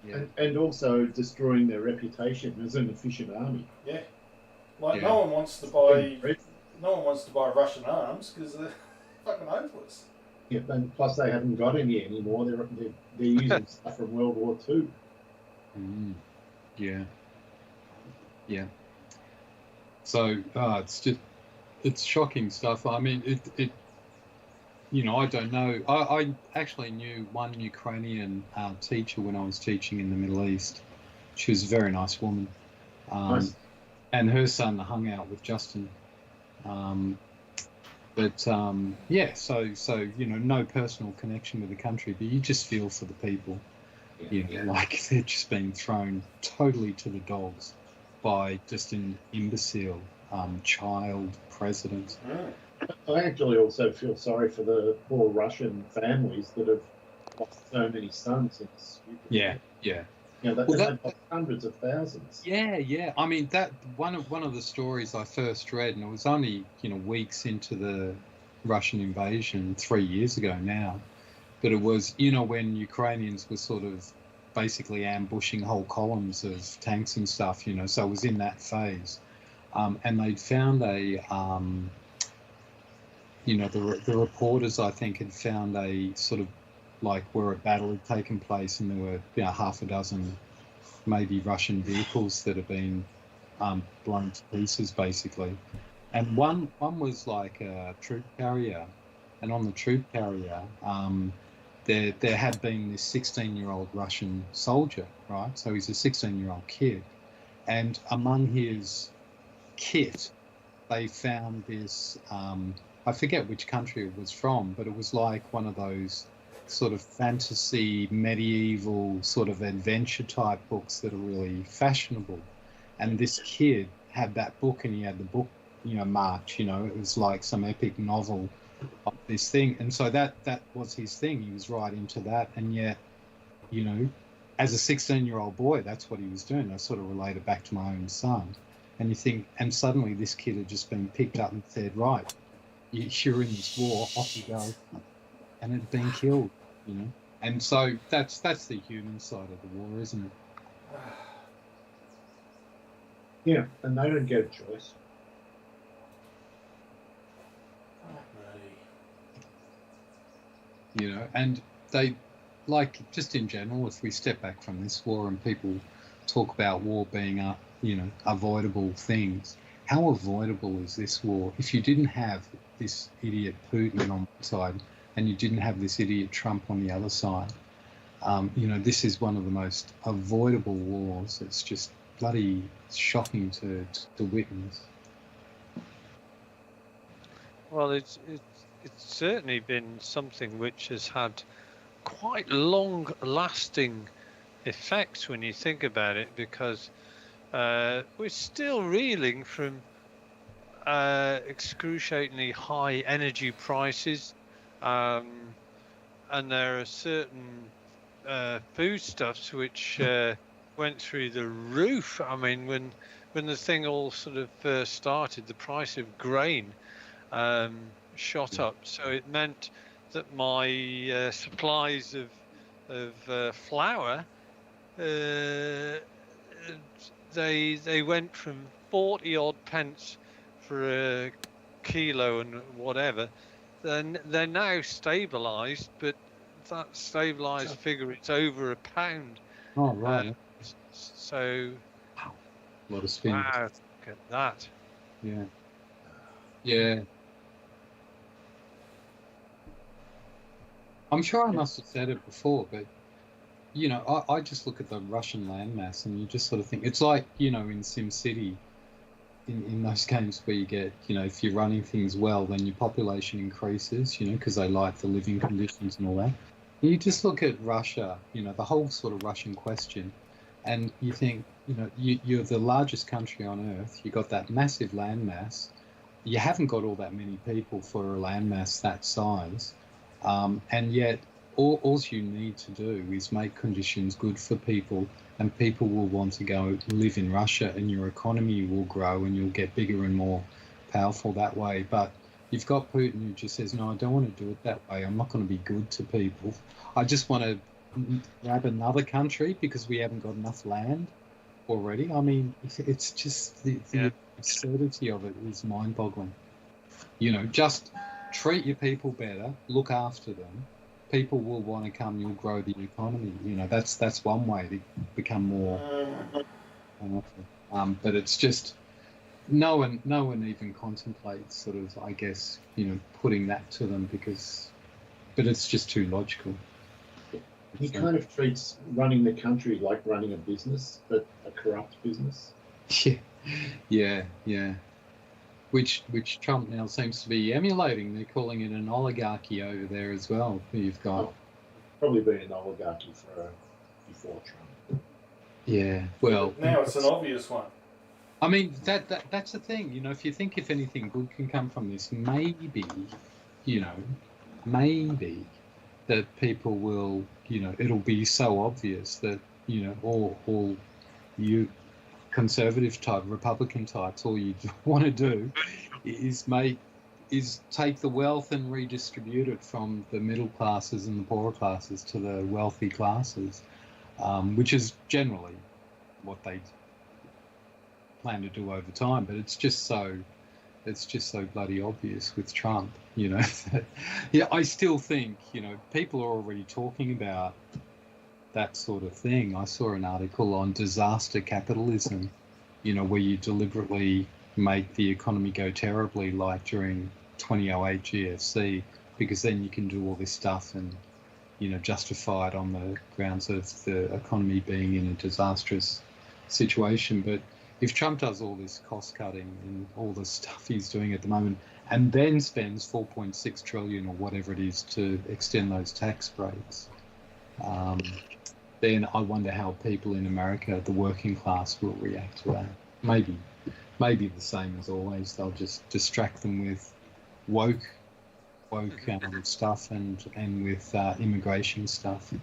Yeah. And also destroying their reputation as an efficient army. Yeah, like no one wants to buy Russian arms because they're fucking hopeless. Yeah, and plus they haven't got any anymore. They're using stuff from World War II. Yeah. Yeah. So it's shocking stuff. I mean, it I don't know. I actually knew one Ukrainian teacher when I was teaching in the Middle East. She was a very nice woman. Nice. And her son hung out with Justin. So no personal connection with the country, but you just feel for the people. Like they're just being thrown totally to the dogs by just an imbecile child president. I actually also feel sorry for the poor Russian families that have lost so many sons. It's stupid. Yeah. They've lost hundreds of thousands. Yeah. I mean, that one of the stories I first read, and it was only weeks into the Russian invasion 3 years ago now, but it was when Ukrainians were sort of basically ambushing whole columns of tanks and stuff, so it was in that phase, and they'd found the reporters, I think, had found a sort of like where a battle had taken place, and there were half a dozen maybe Russian vehicles that had been blown to pieces, basically. And one was like a troop carrier, and on the troop carrier, there had been this 16-year-old Russian soldier, right? So he's a 16-year-old kid, and among his kit, they found this. I forget which country it was from, but it was like one of those sort of fantasy, medieval sort of adventure type books that are really fashionable. And this kid had that book, and he had the book, marked, it was like some epic novel of this thing. And so that was his thing. He was right into that. And yet, as a 16-year-old boy, that's what he was doing. I sort of related back to my own son. And you think, and suddenly this kid had just been picked up and said, right, you're in this war, off you go, and had been killed, And so that's the human side of the war, isn't it? Yeah, and they don't get a choice. And they, like, just in general, if we step back from this war and people talk about war being avoidable things, how avoidable is this war if you didn't have this idiot Putin on one side and you didn't have this idiot Trump on the other side? This is one of the most avoidable wars. It's just bloody shocking to witness. Well, it's certainly been something which has had quite long-lasting effects when you think about it, because we're still reeling from excruciatingly high energy prices, and there are certain foodstuffs which went through the roof. I mean, when the thing all sort of first started, the price of grain shot up, so it meant that my supplies of flour, they went from 40 odd pence for a kilo and whatever. Then they're now stabilised, but that stabilised figure, it's over £1. Oh, right. So, a lot of spin. Wow, look at that. Yeah. I'm sure I must have said it before, but I just look at the Russian landmass and you just sort of think it's like in SimCity, in those games where you get if you're running things well, then your population increases, because they like the living conditions and all that. And you just look at Russia, the whole sort of Russian question, and you think you're the largest country on earth. You got that massive landmass. You haven't got all that many people for a landmass that size. And yet, all you need to do is make conditions good for people, and people will want to go live in Russia, and your economy will grow, and you'll get bigger and more powerful that way. But you've got Putin who just says, no, I don't want to do it that way. I'm not going to be good to people. I just want to grab another country because we haven't got enough land already. I mean, it's just the absurdity of it is mind-boggling. You know, just treat your people better, look after them. People will want to come. You'll grow the economy. You know, that's one way to become more powerful. But it's just no one even contemplates sort of, I guess, you know, putting that to them but it's just too logical. He kind of treats running the country like running a business, but a corrupt business. Yeah. Which Trump now seems to be emulating. They're calling it an oligarchy over there as well. You've got probably been an oligarchy before Trump. Yeah, well, now it's an obvious one. I mean, that's the thing. You know, if you think if anything good can come from this, maybe that people will, you know, it'll be so obvious that, you know, all you conservative type, Republican types, all you want to do is take the wealth and redistribute it from the middle classes and the poorer classes to the wealthy classes, which is generally what they plan to do over time. But it's just so bloody obvious with Trump, you know. Yeah, I still think, you know, people are already talking about that sort of thing. I saw an article on disaster capitalism, you know, where you deliberately make the economy go terribly, like during 2008 GFC, because then you can do all this stuff and, you know, justify it on the grounds of the economy being in a disastrous situation. But if Trump does all this cost cutting and all the stuff he's doing at the moment, and then spends 4.6 trillion or whatever it is to extend those tax breaks, then I wonder how people in America, the working class, will react to that. Maybe the same as always. They'll just distract them with woke stuff and with immigration stuff,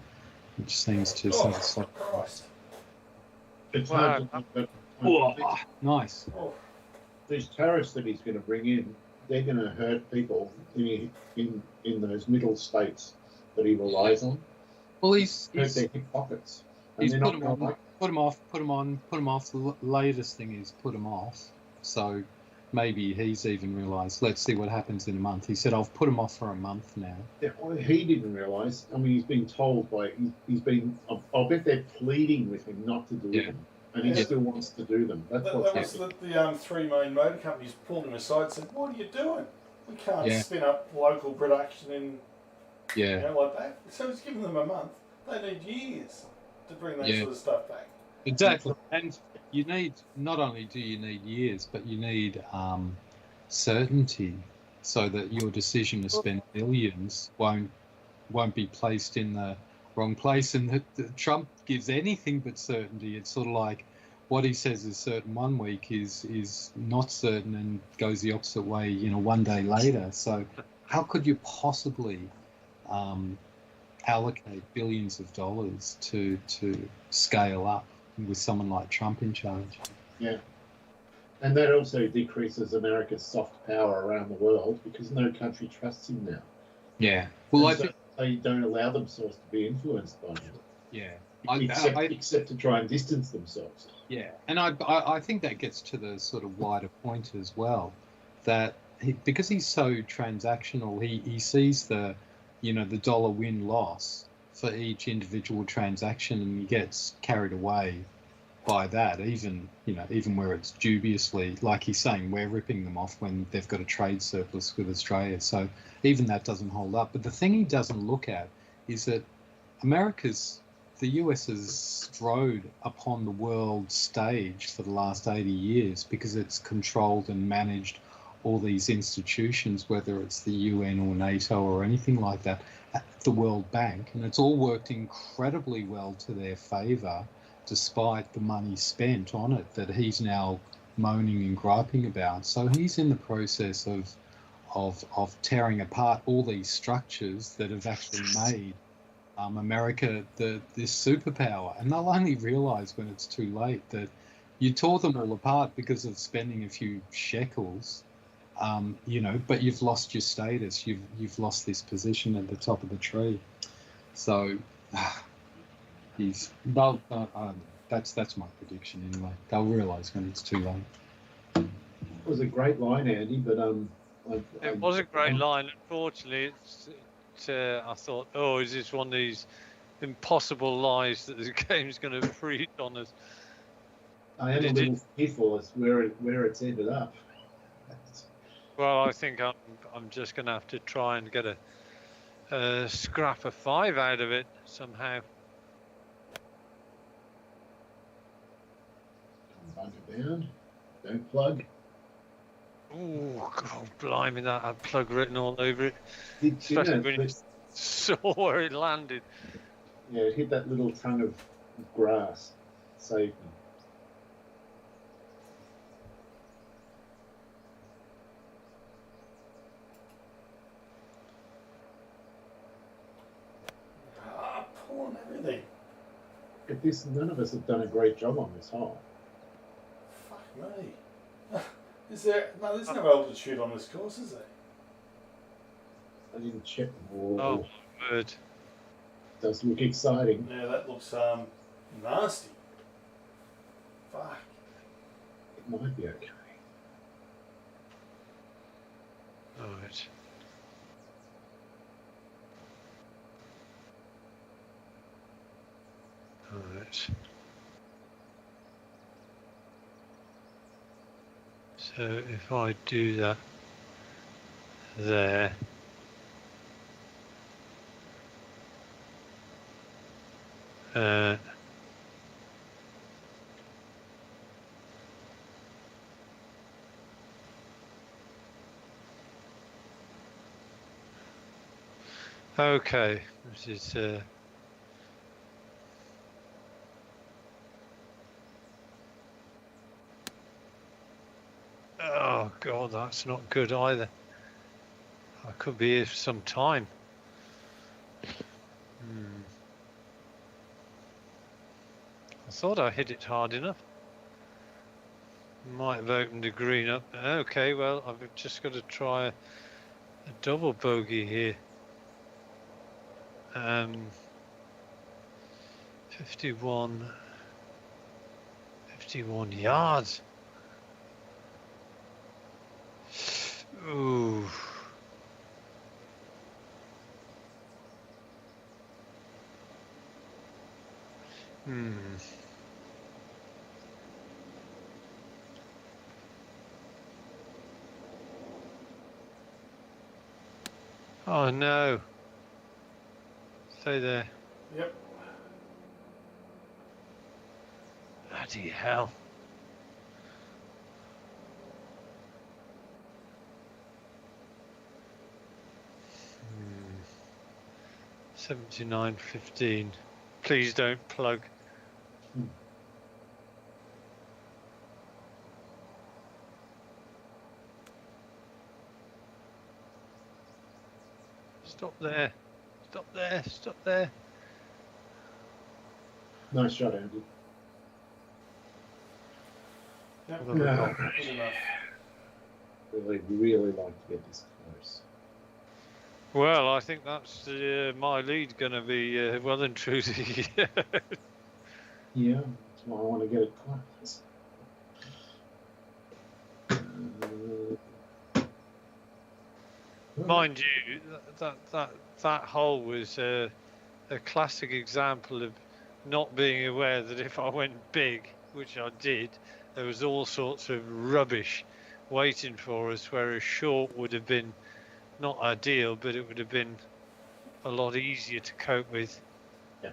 which seems to It's hard to think that nice. These tariffs that he's going to bring in, they're going to hurt people in those middle states that he relies on. Well, he's hurt their hip pockets. He's put them off. The latest thing is put them off. So maybe he's even realised, let's see what happens in a month. He said, I've put them off for a month now. Yeah, well, he didn't realise. I mean, he's been told I'll bet they're pleading with him not to do them. And he still wants to do them. That's what's happening. The three main motor companies pulled him aside and said, what are you doing? We can't spin up local production in, you know, like that. So he's giving them a month. They need years to bring that sort of stuff back. Exactly. And you need, not only do you need years, but you need certainty so that your decision to spend billions won't be placed in the wrong place. And Trump gives anything but certainty. It's sort of like what he says is certain one week is not certain and goes the opposite way, you know, one day later. So how could you possibly allocate billions of dollars to scale up with someone like Trump in charge? Yeah. And that also decreases America's soft power around the world because no country trusts him now. Yeah. Well, I think they don't allow themselves to be influenced by him. Yeah. Except to try and distance themselves. Yeah. And I think that gets to the sort of wider point as well, that because he's so transactional, he sees the dollar win-loss for each individual transaction, and he gets carried away by that, even where it's dubiously, like he's saying, we're ripping them off when they've got a trade surplus with Australia. So even that doesn't hold up. But the thing he doesn't look at is that the US has strode upon the world stage for the last 80 years because it's controlled and managed all these institutions, whether it's the UN or NATO or anything like that, the World Bank, and it's all worked incredibly well to their favour, despite the money spent on it that he's now moaning and griping about. So he's in the process of tearing apart all these structures that have actually made America this superpower, and they'll only realise when it's too late that you tore them all apart because of spending a few shekels, but you've lost your status. You've lost this position at the top of the tree. So that's my prediction anyway. They'll realise when it's too late. It was a great line, Andy, but It was a great line. Unfortunately, I thought, oh, is this one of these impossible lies that the game's going to freeze on us? I am a little fearful as where it's ended up. Well, I think I'm just going to have to try and get a scrap of 5 out of it somehow. Bunker down. Don't plug. Oh, God, blimey, that had plug written all over it. Especially when you saw where it landed. Yeah, it hit that little tongue of grass. Saved me. Pulling everything. But none of us have done a great job on this hole. Fuck me. There's no altitude on this course, is there? I didn't check the wall. Oh, word. Does look exciting. Yeah, that looks nasty. Fuck. It might be okay. All right. All right. So if I do that there, okay, this is oh God, that's not good either. I could be here for some time. I thought I hit it hard enough. Might have opened a green up. Okay, well, I've just got to try a double bogey here. 51 yards. Ooh. Oh no. Stay there. Yep. Bloody hell. Hmm. 79.15. Please don't plug. Stop there. Stop there. Stop there. Nice shot, Andy. Yep. Well, Yeah. Good enough. Really like to get this close. Well, I think that's my lead going to be well and truly. Yeah, that's why I want to get it close. Mind you, that hole was a classic example of not being aware that if I went big, which I did, there was all sorts of rubbish waiting for us, whereas short would have been not ideal, but it would have been a lot easier to cope with. Yeah,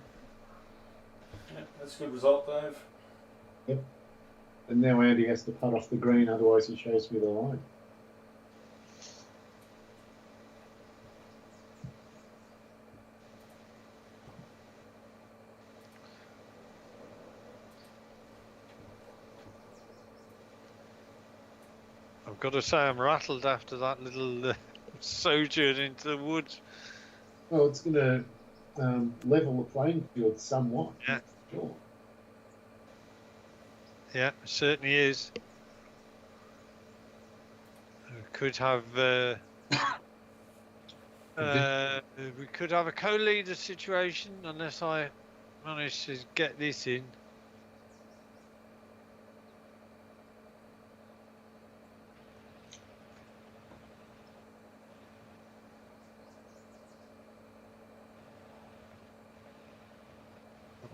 that's a good result, Dave. Yep. And now Andy has to putt off the green, otherwise he shows me the line. I've got to say I'm rattled after that little sojourn into the woods. Well, it's going to level the playing field somewhat. Yeah. Sure. Yeah, it certainly is. We could have we could have a co-leader situation unless I manage to get this in.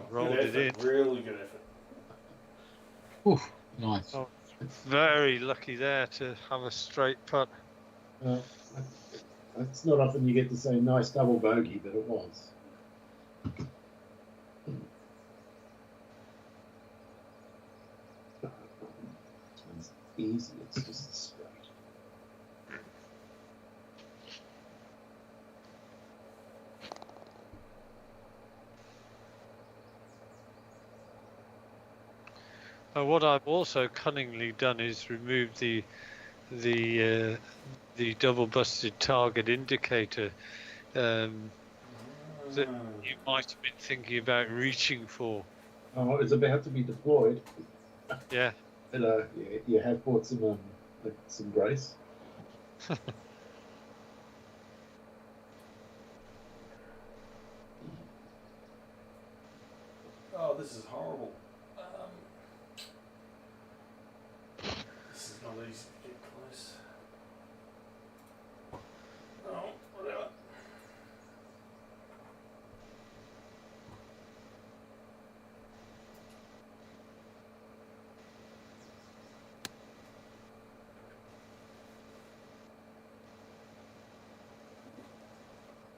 Rolled Good it effort, in. really good effort. Oof, nice. Oh. Very lucky there to have a straight putt. It's not often you get to say nice double bogey, but it was. This one's easy. It's just straight. What I've also cunningly done is remove the double busted target indicator that you might have been thinking about reaching for. Oh, it's about to be deployed. Yeah. And you have brought some grace. Oh, this is horrible. This is not easy to get close. Oh, whatever.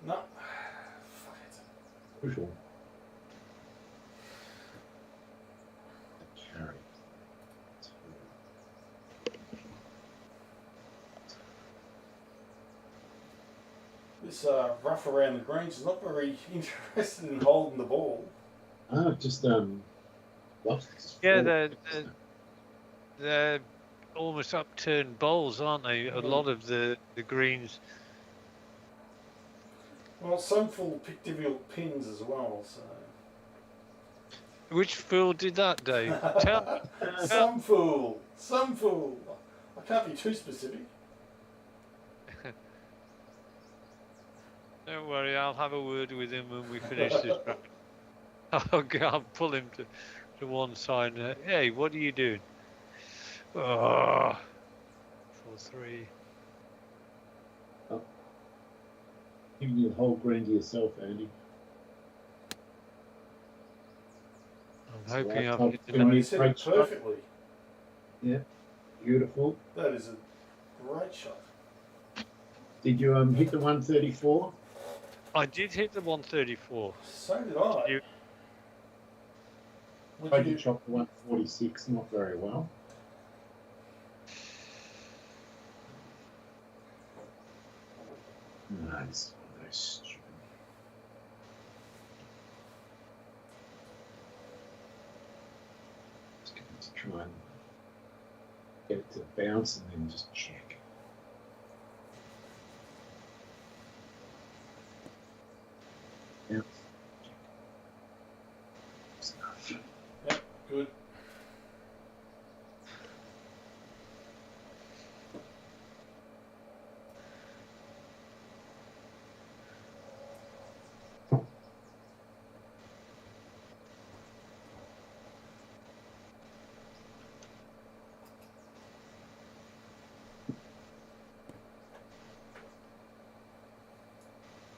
No. Fuck it. Crucial. Carry. This rough around the greens is not very interested in holding the ball. Just lost. Yeah, they're almost upturned bowls, aren't they? A lot of the greens. Well, some full difficult pins as well, so. Which fool did that, Dave? Tell. Some fool. I can't be too specific. Don't worry, I'll have a word with him when we finish this round. I'll pull him to one side. Hey, what are you doing? Oh, 4-3. Giving you the whole green to yourself, Andy. I'm hoping I've I've hit been You you said great it shot. perfectly. Yeah, beautiful. That is a great shot. Did you hit the 134? I did hit the 134. So did I. You- I Would did you, chop the 146, not very well. Nice. One of those stupid. Just going to try and get it to bounce and then just check. Bounce. Check. That's enough. yeah, good.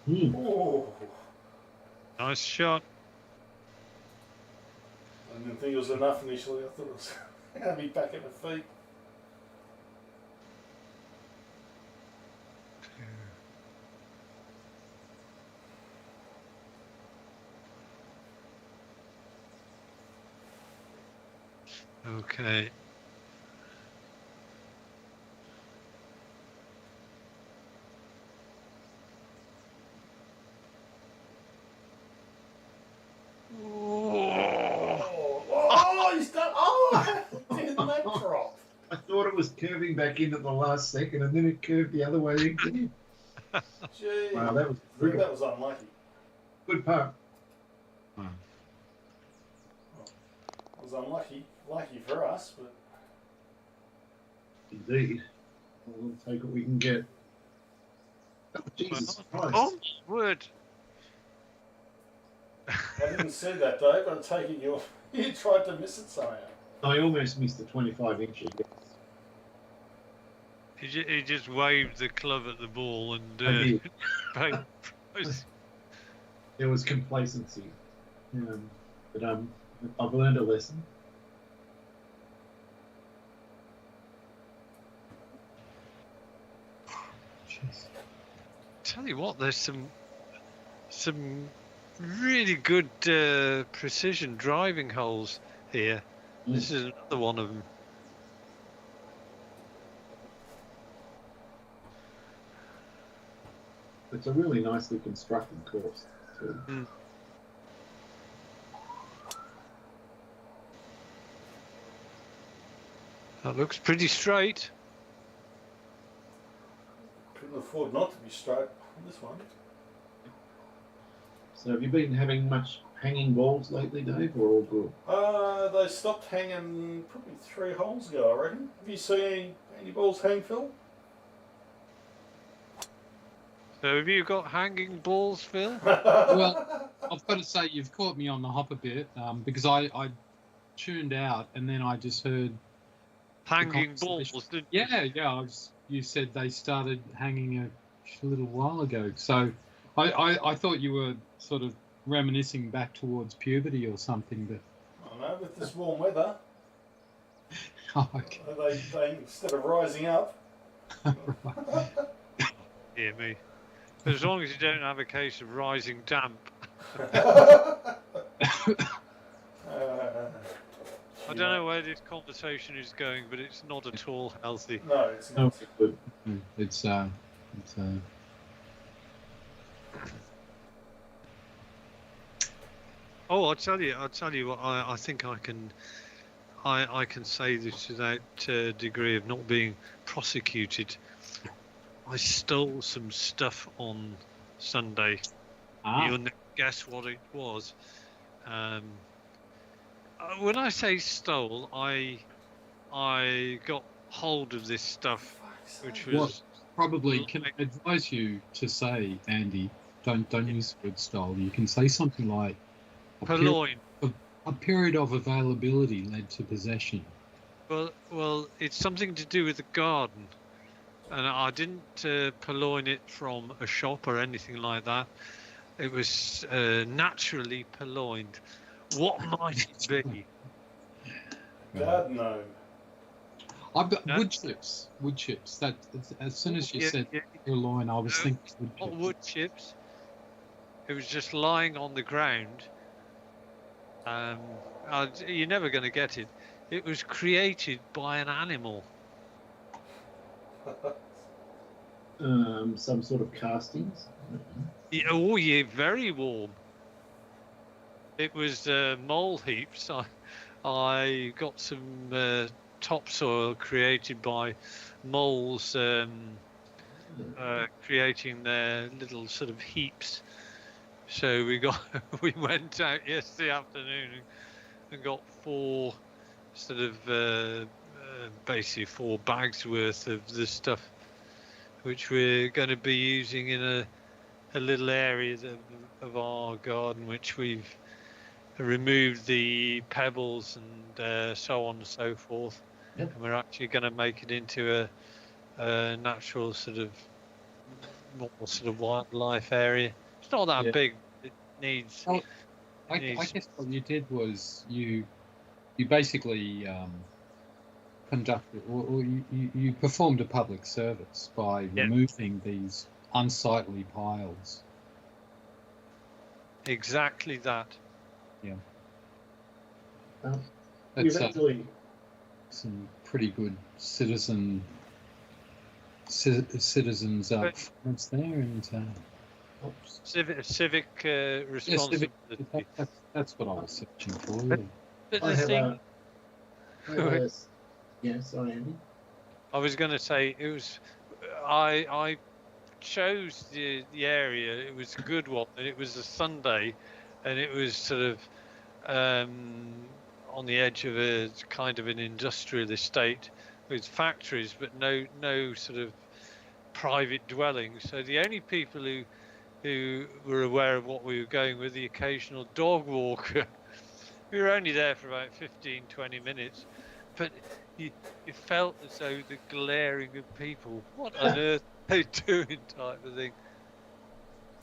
Oh, Nice shot. I didn't think it was enough initially. I thought it was going to be back at my feet. Okay. He's done. Oh, didn't that drop? I thought it was curving back in at the last second, and then it curved the other way again. Gee, Wow, that was I think brutal. that was unlucky. Good putt. It was unlucky. Lucky for us, but Indeed. We'll take what we can get. Oh, Jesus Christ. Oh, my word. I didn't see that, Dave. I take it you tried to miss it somehow. I almost missed the 25-incher. He just waved the club at the ball and I did. paid price. There was complacency. But I've learned a lesson. Jeez. Tell you what, there's some really good precision driving holes here. This is another one of them. It's a really nicely constructed course, too. That looks pretty straight. Couldn't afford not to be straight on this one. So have you been having much hanging balls lately, Dave, or all good? They stopped hanging probably 3 holes ago, I reckon. Have you seen any balls hang, Phil? So have you got hanging balls, Phil? Well, I've got to say you've caught me on the hop a bit because I tuned out and then I just heard Hanging balls, didn't you? Yeah. You said they started hanging a little while ago, so I thought you were sort of reminiscing back towards puberty or something, but I don't know, with this warm weather, oh, okay. they instead of rising up. Right. Dear me. As long as you don't have a case of rising damp. I don't know where this conversation is going, but it's not at all healthy. No, it's No, not. good. It's Oh, I'll tell you what. I think I can say this without degree of not being prosecuted. I stole some stuff on Sunday. You'll never guess what it was. When I say stole, I got hold of this stuff, which was What probably can I advise you to say, Andy, don't use the word stole. You can say something like purloined. A period of availability led to possession. Well, it's something to do with the garden, and I didn't purloin it from a shop or anything like that. It was naturally purloined. What might it be? Garden gnome. I've got No. wood chips. Wood chips. That as soon as you said purloin, I was No, thinking Not wood wood chips. It was just lying on the ground. You're never going to get it. It was created by an animal. Some sort of castings. Oh, yeah, very warm. It was mole heaps. I got some topsoil created by moles creating their little sort of heaps. So we went out yesterday afternoon and got 4 sort of basically 4 bags worth of the stuff, which we're going to be using in a little area of our garden, which we've removed the pebbles and so on and so forth. Yep. And we're actually going to make it into a natural sort of more sort of wildlife area. It's not that big. It needs. Oh, I guess what you did was you basically conducted or you performed a public service by removing these unsightly piles. Exactly that. Yeah. You've That's actually some pretty good citizens performance there, and Civic responsibility. that's what I was searching for. Yeah. But I the have thing, yeah, sorry, Andy. I was going to say, it was I chose the area. It was a good one, and it was a Sunday, and it was sort of on the edge of a kind of an industrial estate with factories, but no sort of private dwellings. So the only people who were aware of what we were going with, the occasional dog walker. We were only there for about 15, 20 minutes, but you felt as though the glaring of people, what on earth are they doing, type of thing.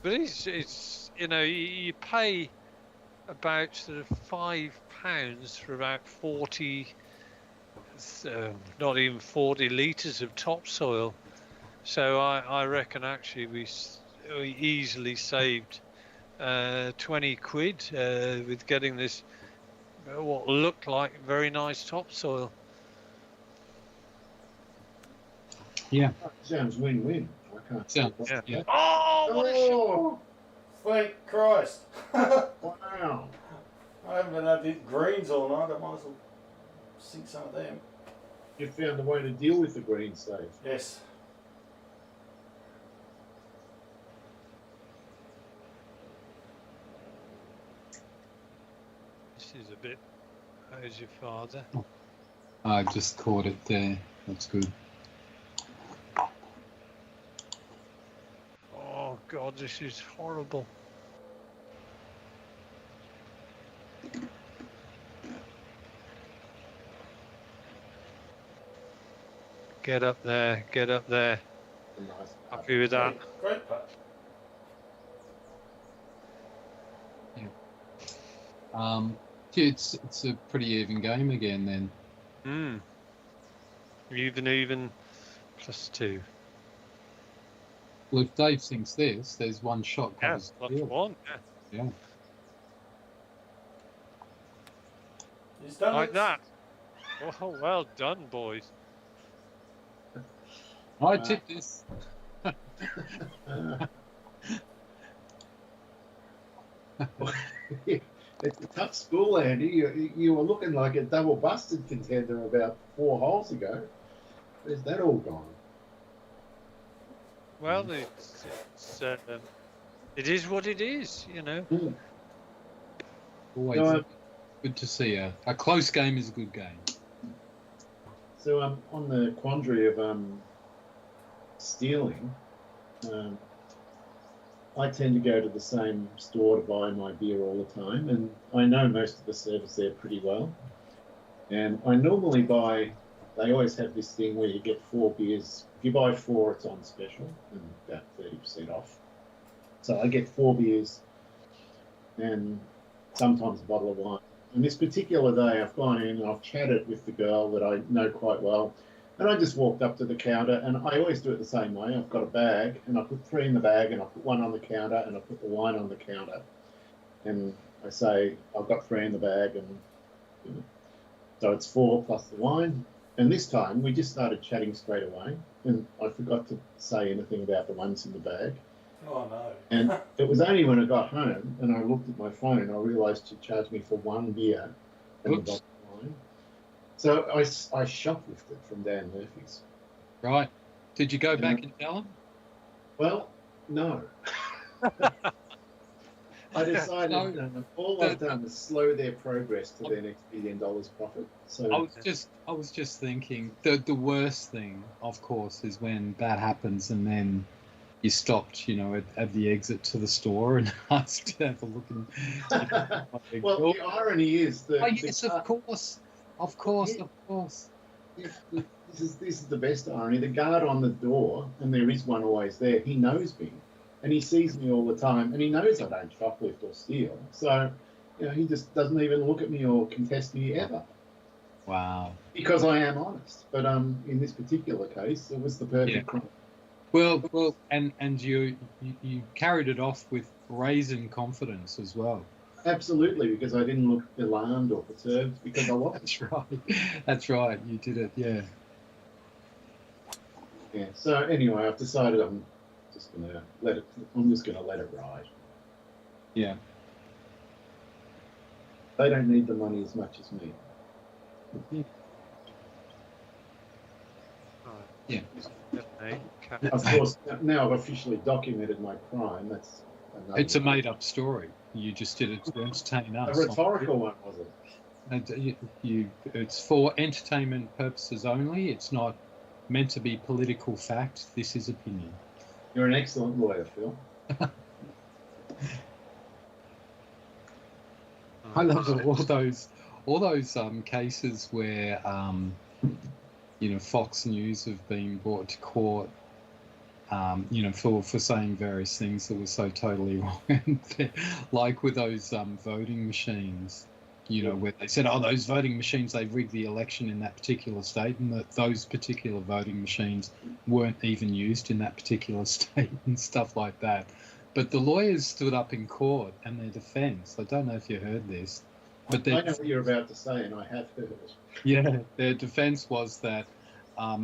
But it's you pay about sort of £5 for about 40, not even 40 litres of topsoil. So I reckon actually we easily saved 20 quid with getting this what looked like very nice topsoil. Yeah. Sounds win-win. I can't see Sounds, what- yeah. Oh, what a shot! Sweet Christ! Wow. I haven't been able to hit greens all night. I might as well sink some of them. You found a way to deal with the green save. Yes. This is a bit. How's your father? I just caught it there. That's good. Oh God, this is horrible. Get up there, get up there. A nice Happy with that? Great putt. It's a pretty even game again then. Even +2. Well, if Dave thinks this, there's one shot Yeah, covers the field. +1. Yeah. He's done Like it. that. Oh, well done, boys. I tipped this. It's a tough school, Andy. You were looking like a double busted contender about 4 holes ago. Where's that all gone? Well, it is what it is, you know. Always No, good to see a close game is a good game. So on the quandary of stealing, I tend to go to the same store to buy my beer all the time, and I know most of the service there pretty well. And I normally buy, they always have this thing where you get 4 beers. If you buy 4, it's on special and about 30% off. So I get 4 beers and sometimes a bottle of wine. And this particular day, I've gone in and I've chatted with the girl that I know quite well. And I just walked up to the counter, and I always do it the same way. I've got a bag, and I put 3 in the bag, and I put 1 on the counter, and I put the wine on the counter. And I say, I've got 3 in the bag, and so it's 4 plus the wine. And this time, we just started chatting straight away, and I forgot to say anything about the ones in the bag. Oh no. And it was only when I got home and I looked at my phone, I realised she charged me for 1 beer and a Oops. bottle of wine. So I shoplifted from Dan Murphy's. Right. Did you go back and tell him? Well, no. I decided all I've done is slow their progress to their next $1 billion profit. So I was just thinking the worst thing, of course, is when that happens and then you stopped, at the exit to the store and asked to have a look. well, the irony is that yes, of course. This is the best irony. The guard on the door, and there is one always there. He knows me, and he sees me all the time, and he knows I don't shoplift or steal. So, he just doesn't even look at me or contest me ever. Wow. Because I am honest. But in this particular case, it was the perfect crime. Well, and you carried it off with brazen confidence as well. Absolutely, because I didn't look alarmed or perturbed, because I wasn't. That's right. That's right. You did it. Yeah. Yeah. So anyway, I've decided I'm just gonna let it ride. Yeah. They don't need the money as much as me. Right. Yeah. Definitely. Of course, now I've officially documented my crime. That's another. It's a made-up story. You just did it to entertain A us. rhetorical one, was it? And it's for entertainment purposes only. It's not meant to be political fact. This is opinion. You're an excellent lawyer, Phil. I love all those cases where Fox News have been brought to court, for saying various things that were so totally wrong, like with those voting machines. Where they said, "Oh, those voting machines, they rigged the election in that particular state," and that those particular voting machines weren't even used in that particular state and stuff like that. But the lawyers stood up in court and their defence. I don't know if you heard this, but I know what you're about to say, and I have heard it. yeah, their defence was that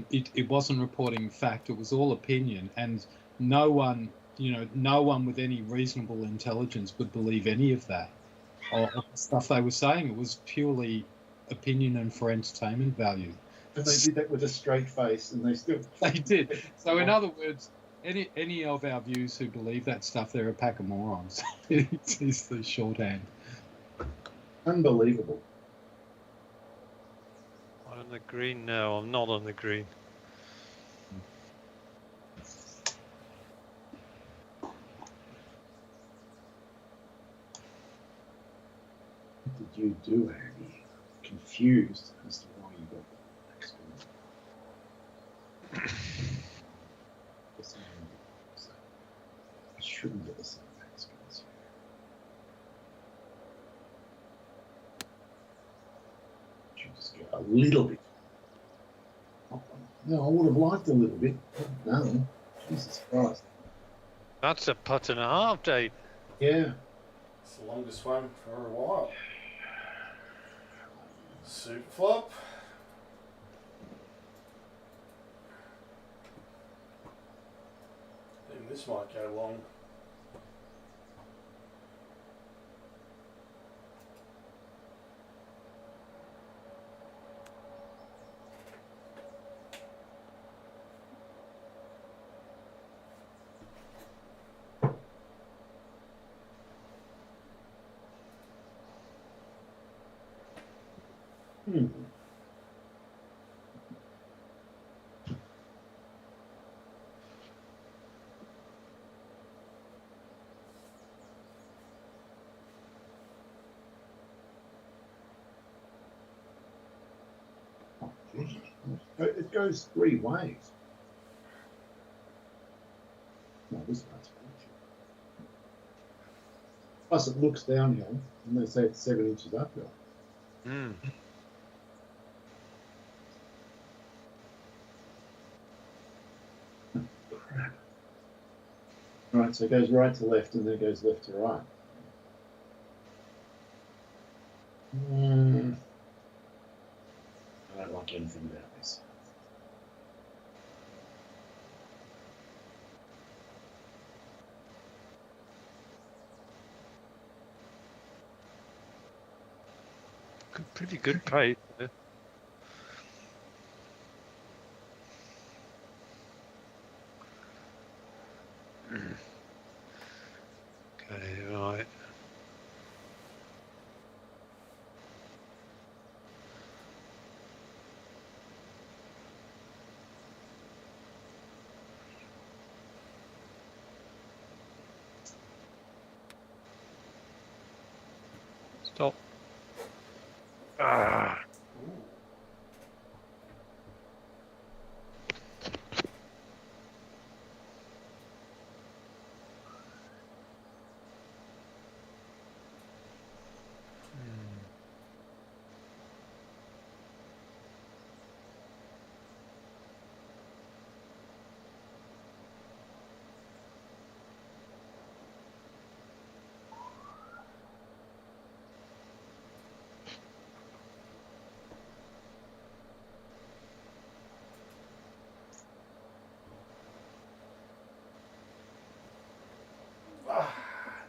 it wasn't reporting fact; it was all opinion, and no one with any reasonable intelligence would believe any of that. Or stuff they were saying. It was purely opinion and for entertainment value. And they did that with a straight face, and they still. They did. So, in other words, any of our views who believe that stuff, they're a pack of morons. It's the shorthand. Unbelievable. I'm on the green now. I'm not on the green. What did you do, Andy? Confused as to why you got the next one. I shouldn't get the same experience. Should just get a little bit. No, I would have liked a little bit. No, Jesus Christ. That's a putt and a half, Dave. Yeah. It's the longest one for a while. Super flop. Even this might go long. It goes three ways. No, this one's bullshit. Plus, it looks downhill, and they say it's 7 inches uphill. Mm. Crap. Right, so it goes right to left, and then it goes left to right. I don't like anything about this. Pretty good pace. Okay, right. Stop. Ah.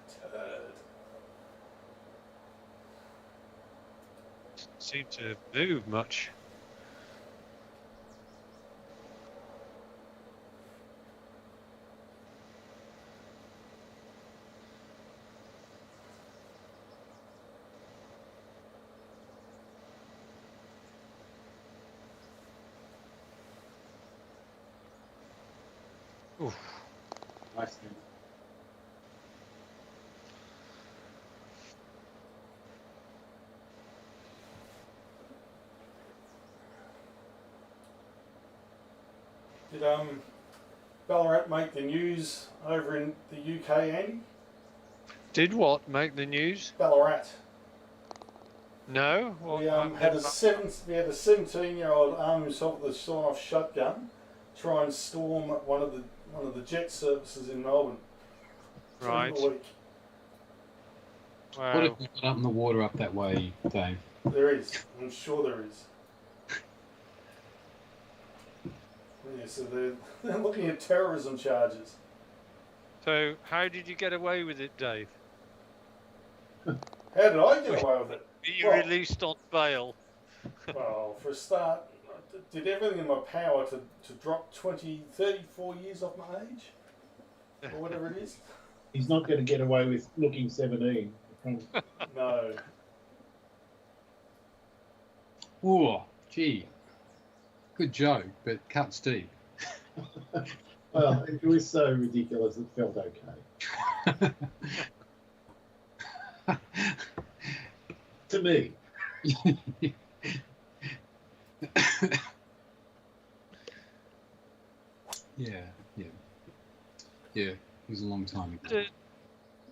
Turd. Seem to move much. Oof. Nice thing. Did Ballarat make the news over in the UK, Andy? Did what make the news? Ballarat. No. We had a 17-year-old arm himself with a sawn-off shotgun, try and storm one of the jet services in Melbourne. Right. During the week. Wow. What if you got up in the water up that way, Dave? There is. I'm sure there is. Yeah, so they're looking at terrorism charges. So how did you get away with it, Dave? How did I get away with it? Were you released on bail? Well, for a start, I did everything in my power to drop 20, 34 years off my age, or whatever it is. He's not going to get away with looking 17. No. Oh, gee. Good joke, but cuts deep. Well, it was so ridiculous it felt okay. To me. Yeah. It was a long time ago.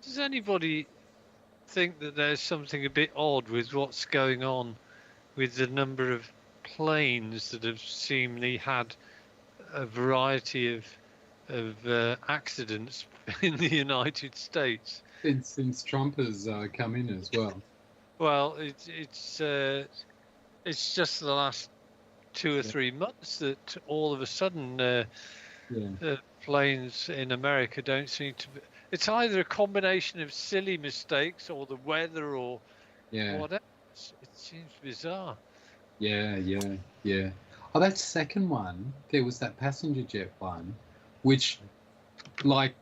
Does anybody think that there's something a bit odd with what's going on with the number of planes that have seemingly had a variety of accidents in the United States? Since Trump has come in as well. Well, it's just the last 2 or 3 months that all of a sudden planes in America don't seem to be. It's either a combination of silly mistakes or the weather or whatever. It seems bizarre. Yeah. Oh, that second one, there was that passenger jet one, which, like,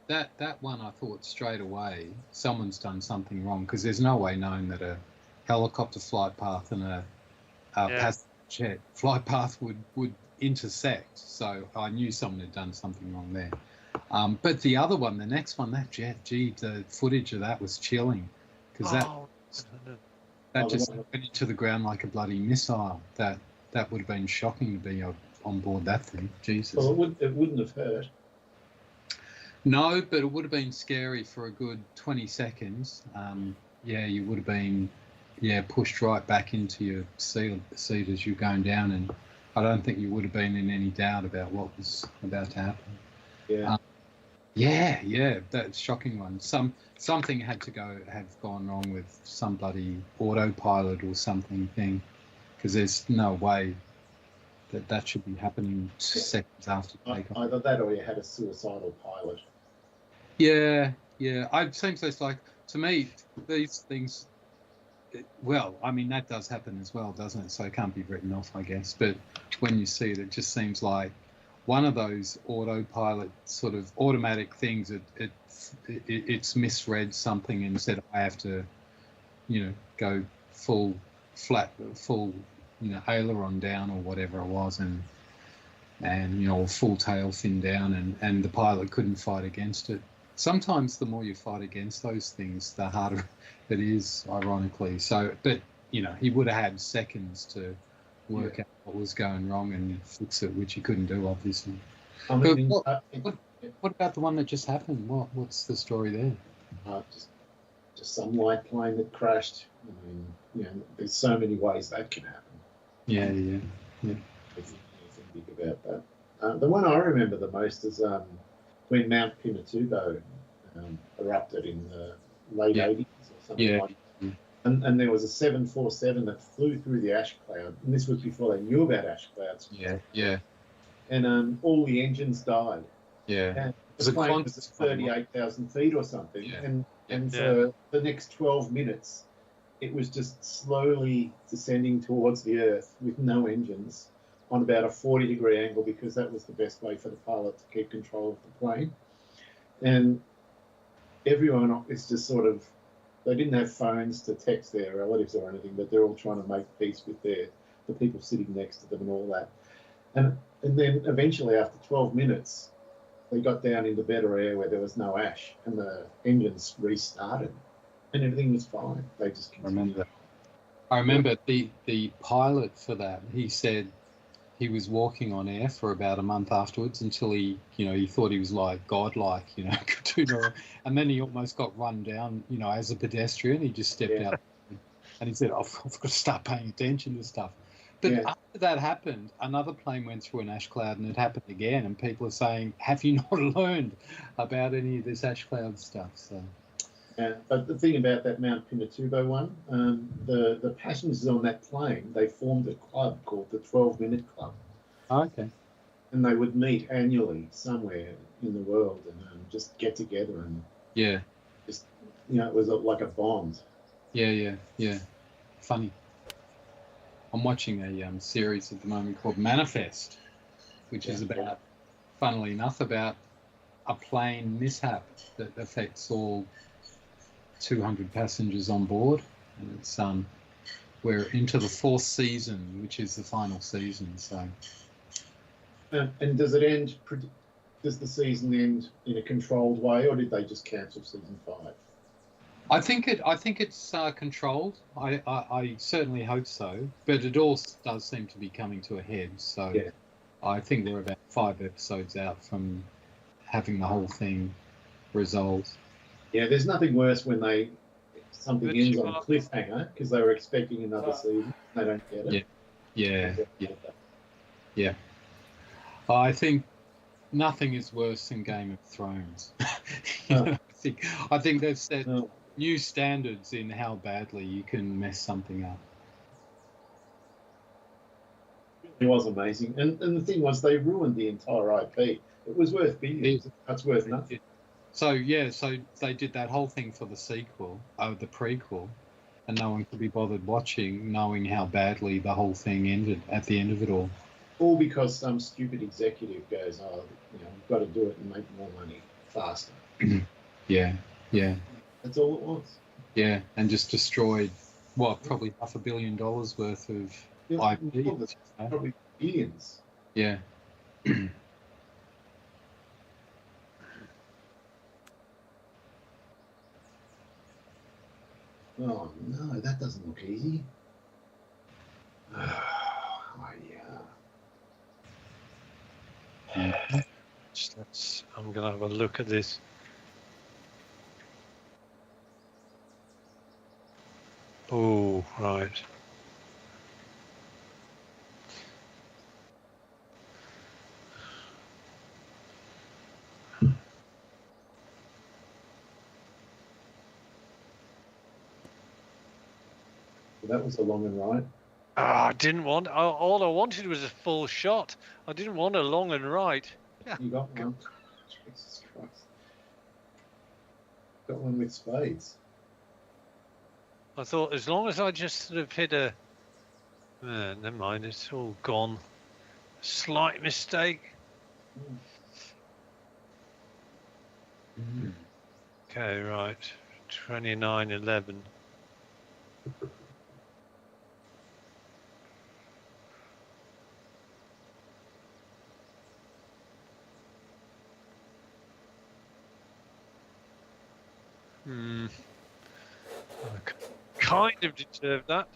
that one I thought straight away someone's done something wrong, because there's no way knowing that a helicopter flight path and a passenger jet flight path would intersect. So I knew someone had done something wrong there. But the other one, the next one, that jet, the footage of that was chilling, because that just went into the ground like a bloody missile. That would have been shocking to be on board that thing. Jesus. Well, it wouldn't have hurt. No, but it would have been scary for a good 20 seconds. You would have been, pushed right back into your seat as you're going down, and I don't think you would have been in any doubt about what was about to happen. Yeah. That shocking one. Something had to have gone wrong with some bloody autopilot or something thing, because there's no way that should be happening seconds after takeoff. Either that or you had a suicidal pilot. Yeah. It seems like, to me, these things, well, I mean, that does happen as well, doesn't it? So it can't be written off, I guess. But when you see it, it just seems like one of those autopilot sort of automatic things. It's misread something and said I have to, go full aileron down or whatever it was, and full tail fin down, and the pilot couldn't fight against it. Sometimes the more you fight against those things, the harder it is, ironically. So, but he would have had seconds to work out what was going wrong and fix it, which he couldn't do, obviously. I mean, what about the one that just happened? What's the story there? Just some light plane that crashed. I mean, there's so many ways that can happen. Yeah. Anything big about that. The one I remember the most is when Mount Pinatubo erupted in the late 80s or something like that. And there was a 747 that flew through the ash cloud, and this was before they knew about ash clouds. Yeah. And all the engines died. Yeah. And the plane was at 38,000 feet or something. Yeah. And for the next 12 minutes, it was just slowly descending towards the Earth with no engines on about a 40-degree angle, because that was the best way for the pilot to keep control of the plane. And everyone is just sort of, they didn't have phones to text their relatives or anything, but they're all trying to make peace with the people sitting next to them and all that. And then eventually, after 12 minutes, they got down into better air where there was no ash, and the engines restarted, and everything was fine. They just I remember continued. that. I remember the pilot for that. He said he was walking on air for about a month afterwards until he thought he was like godlike, could do no wrong. And then he almost got run down, as a pedestrian. He just stepped out, and he said, I've got to start paying attention to stuff. But after that happened, another plane went through an ash cloud, and it happened again. And people are saying, have you not learned about any of this ash cloud stuff? So. But the thing about that Mount Pinatubo one, the passengers on that plane, they formed a club called the 12-Minute Club. Oh, okay. And they would meet annually somewhere in the world and just get together and just, it was like a bond. Yeah. Funny. I'm watching a series at the moment called Manifest, which is about, funnily enough, about a plane mishap that affects all 200 passengers on board, and it's we're into the 4th season, which is the final season. So, and does it end? Does the season end in a controlled way, or did they just cancel season 5? I think it's controlled. I certainly hope so, but it all does seem to be coming to a head. So, I think we're about 5 episodes out from having the whole thing resolved. Yeah, there's nothing worse when something ends on a cliffhanger because they were expecting another season. They don't get it. Yeah. I think nothing is worse than Game of Thrones. I think they've set new standards in how badly you can mess something up. It was amazing, and the thing was, they ruined the entire IP. It was worth billions. That's worth nothing. So they did that whole thing for the sequel, the prequel, and no one could be bothered watching, knowing how badly the whole thing ended at the end of it all. All because some stupid executive goes, we've got to do it and make more money faster. Yeah. That's all it was. Yeah, and just destroyed, probably $500 million worth of IP. Probably billions. Yeah. Oh no, that doesn't look easy. I'm gonna have a look at this. Oh, right. That was a long and right. I didn't want. All I wanted was a full shot. I didn't want a long and right. You got one. Jesus Christ. Got one with spades. I thought as long as I just sort of hit a. Never mind. It's all gone. Slight mistake. Okay, right. 29-11. I kind of deserved that.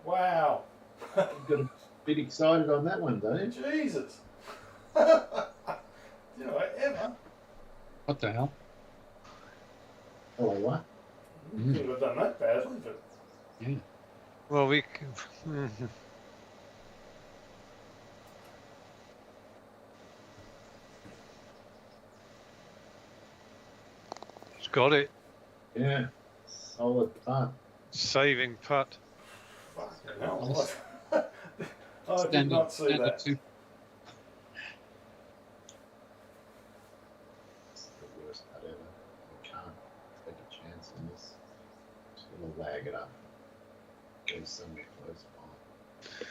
Wow. Got a bit excited on that one, don't you? Jesus. Ever. What the hell? Oh, what? You couldn't have done that badly, but. Yeah. Well, we can. He's got it. Yeah. Solid putt. Saving putt. Fucking hell. I did not see standard that. two. It's the worst cut ever. I can't take a chance on this. Just gonna lag it up. Go somewhere close by.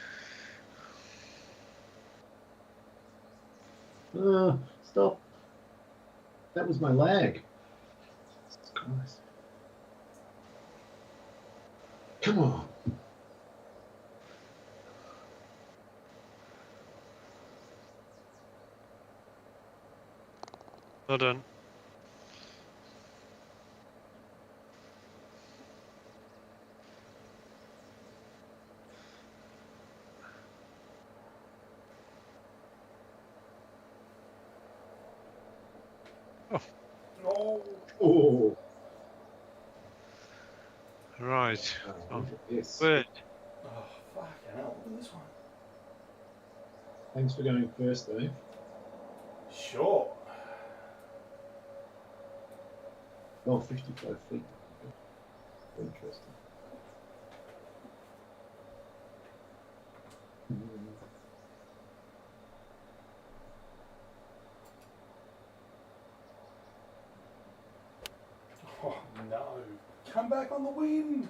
Stop. That was my lag. Jesus Christ. Come on. Well done. Oh, Oh. Right. Look at this. Good. oh, fucking hell! Look at this one. Thanks for going first, Dave. Sure. Oh, 55 feet. Interesting. Oh no! Come back on the wind.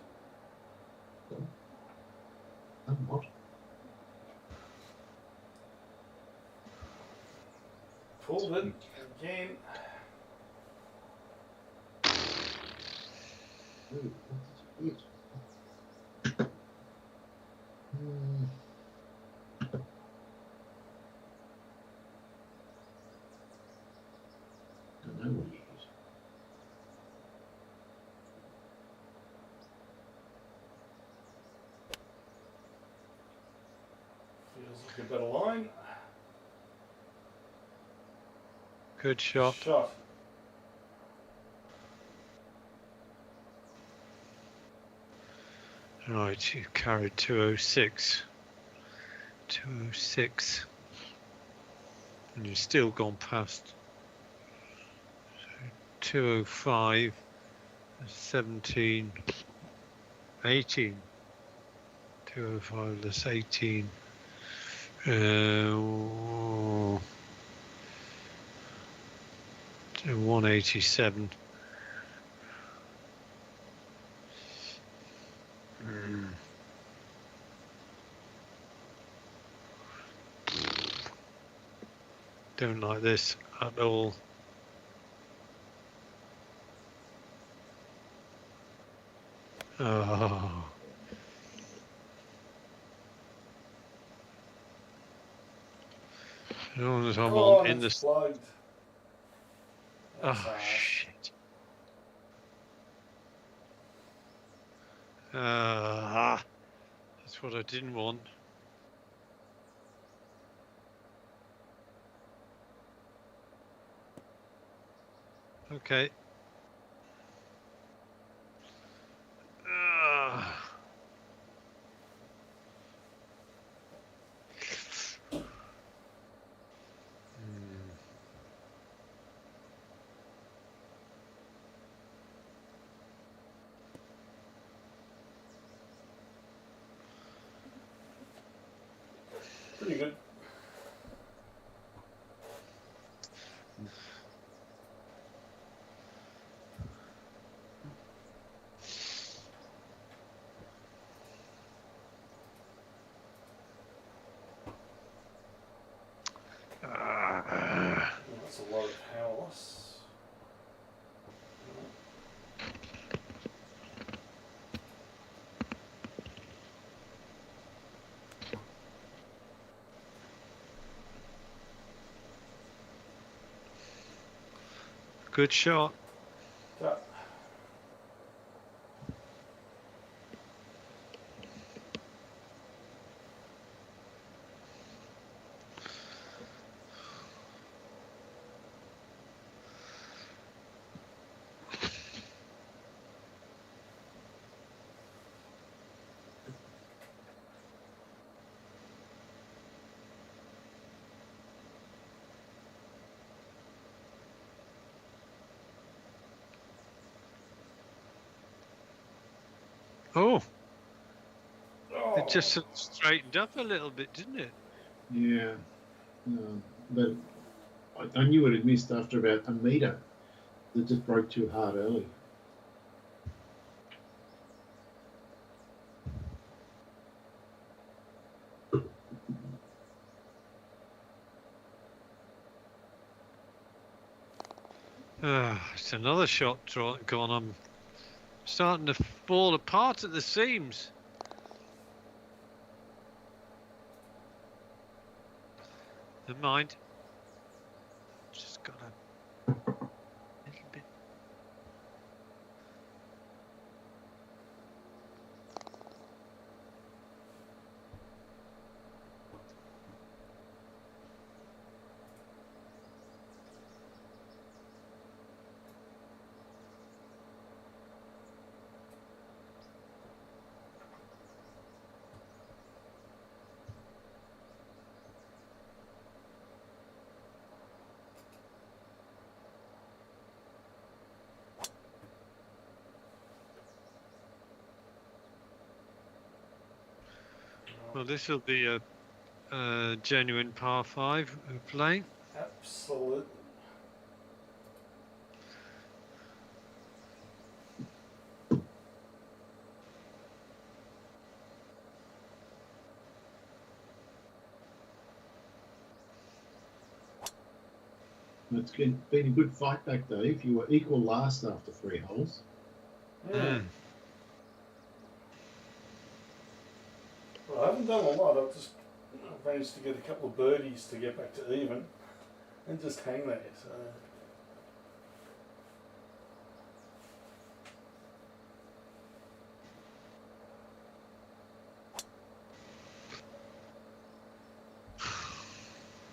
What? Pulled it again. Ooh, what did you hit? Don't know what you hit. Feels like a better line. Good shot. Shot. Right, you carried 206. 206. And you've still gone past. So 205, 17, 18. 205 less 18. 187. Don't like this at all. Oh. As long as I'm Oh, on in that's the. plugged. That's Oh harsh. shit. That's what I didn't want. Okay. Pretty good. That's a lot of power loss. Good shot. Yeah. Oh, Oh, just sort of straightened up a little bit, didn't it? Yeah. But I knew it had missed after about a metre. It just broke too hard early. It's another shot gone. I'm starting to fall apart at the seams. Never mind. Just got a little bit. Well, this will be a genuine par 5 play. Absolutely. It's been a good fight back, Dave. You were equal last after 3 holes. Yeah. Well, I haven't done a lot. I've managed to get a couple of birdies to get back to even and just hang there. So.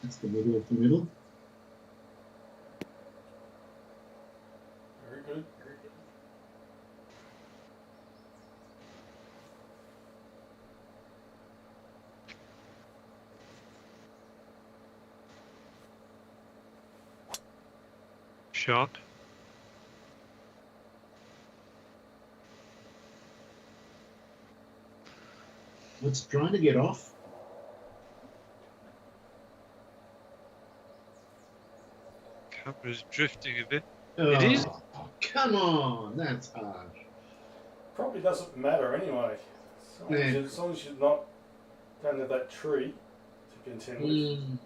That's the middle of the middle. Very good. Shot. It's trying to get off. Camera's drifting a bit. Oh, It is. Come on, that's hard. Probably doesn't matter anyway. As long as you're not down to that tree to contend with.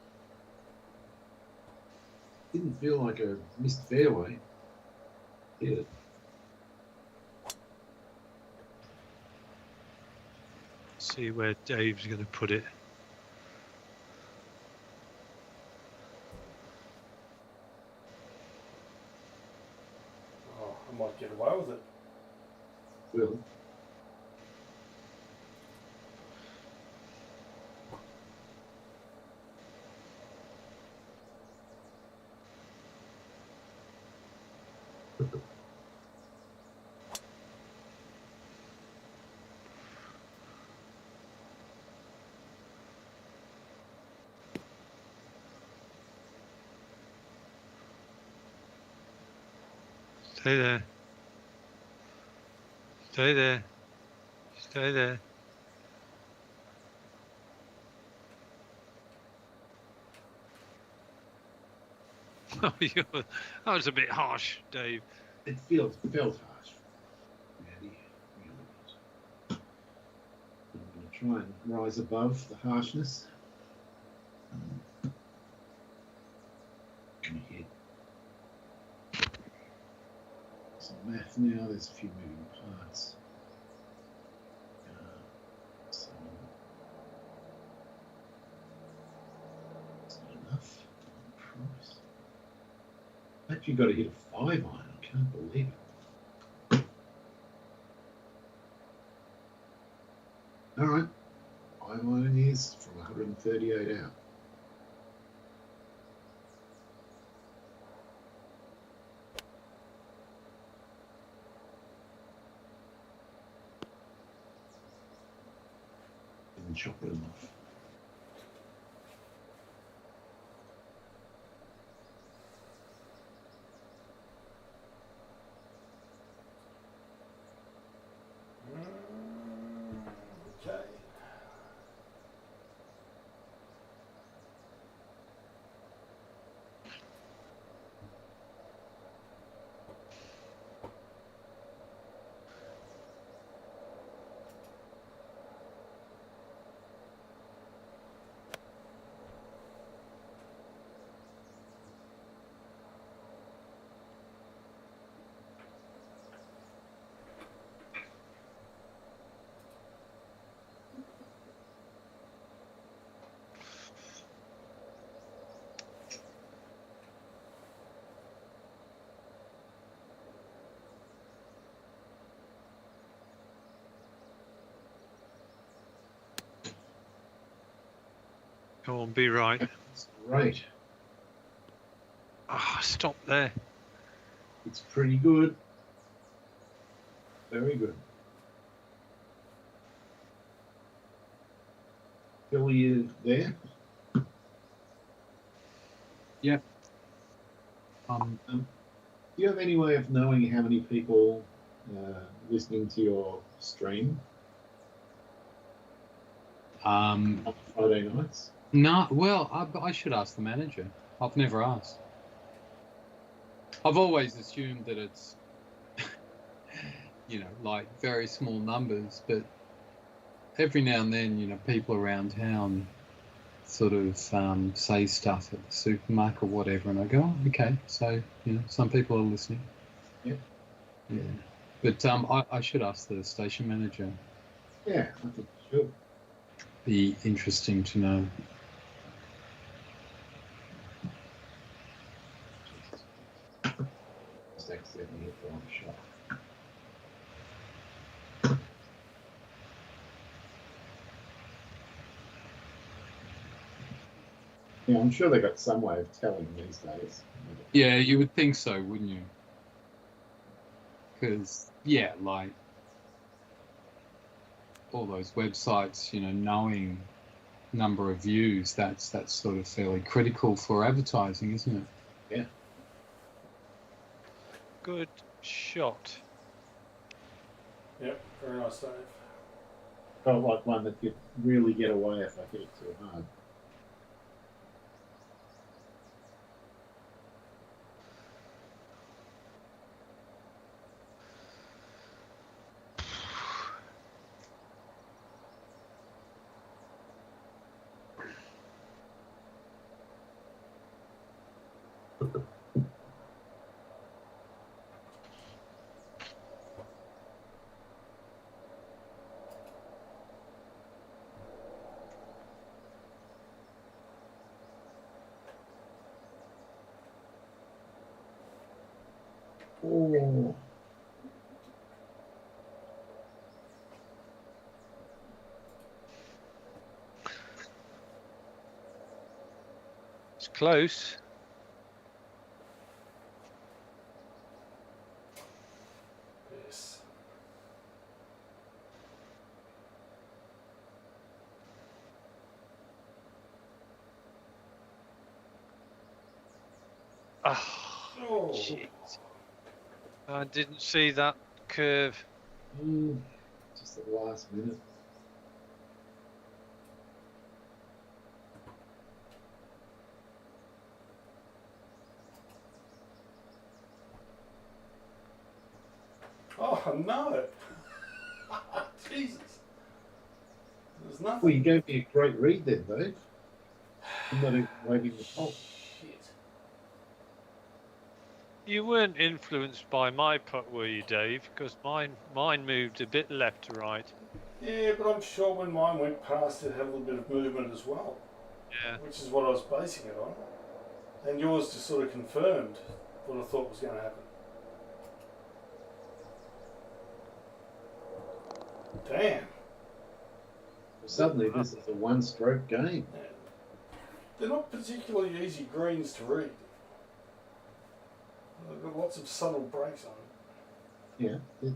Didn't feel like a missed fairway. Yeah. See where Dave's going to put it. Oh, I might get away with it. Will. Stay there. Stay there. Stay there. Oh, that was a bit harsh, Dave. It felt harsh. Really, really was. I'm going to try and rise above the harshness. Can you hear some math now? There's a few moving parts. So it's not enough. Christ. Actually got to hit a 5 iron. I can't believe it. All right. 5 iron is from 138 out. And chop it enough. Okay. Go on, be right. That's great. Ah, stop there. It's pretty good. Very good. Phil, are you there? Yep. Do you have any way of knowing how many people listening to your stream on Friday nights? No, well, I should ask the manager. I've never asked. I've always assumed that it's, like very small numbers, but every now and then, people around town sort of say stuff at the supermarket or whatever, and I go, oh, okay, so, some people are listening. Yeah. Yeah. But I should ask the station manager. Yeah, I think you should. Be interesting to know. Just accidentally hit the wrong shot. Yeah, I'm sure they got some way of telling these days. Yeah, you would think so, wouldn't you? Because, yeah, like all those websites, knowing number of views, that's sort of fairly critical for advertising, isn't it? Yeah. Good shot. Yep, very nice, Dave. Felt like one that could really get away if I hit it too hard. Oh. It's close. Yes. Oh, jeez. I didn't see that curve. Just at the last minute. Oh no! Jesus. There's nothing. Well, you gave me a great read then, Dave. I'm not even waving the top. Shit. You weren't influenced by my putt, were you, Dave? Because mine moved a bit left to right. Yeah, but I'm sure when mine went past, it had a little bit of movement as well. Yeah. Which is what I was basing it on. And yours just sort of confirmed what I thought was going to happen. Damn. Suddenly, this is a one-stroke game. Yeah. They're not particularly easy greens to read. They've got lots of subtle breaks on them. Yeah,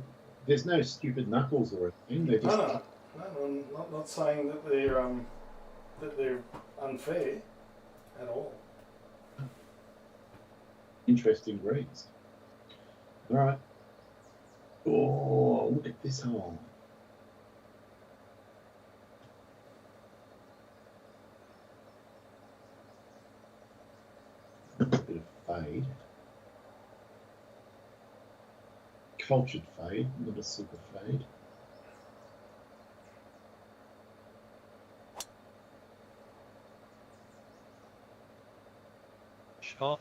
there's no stupid knuckles or anything. They're just No, I'm not saying that they're unfair at all. interesting greens. All right. Oh, look at this hole. A bit of fade. Cultured fade, not a super fade. Shot.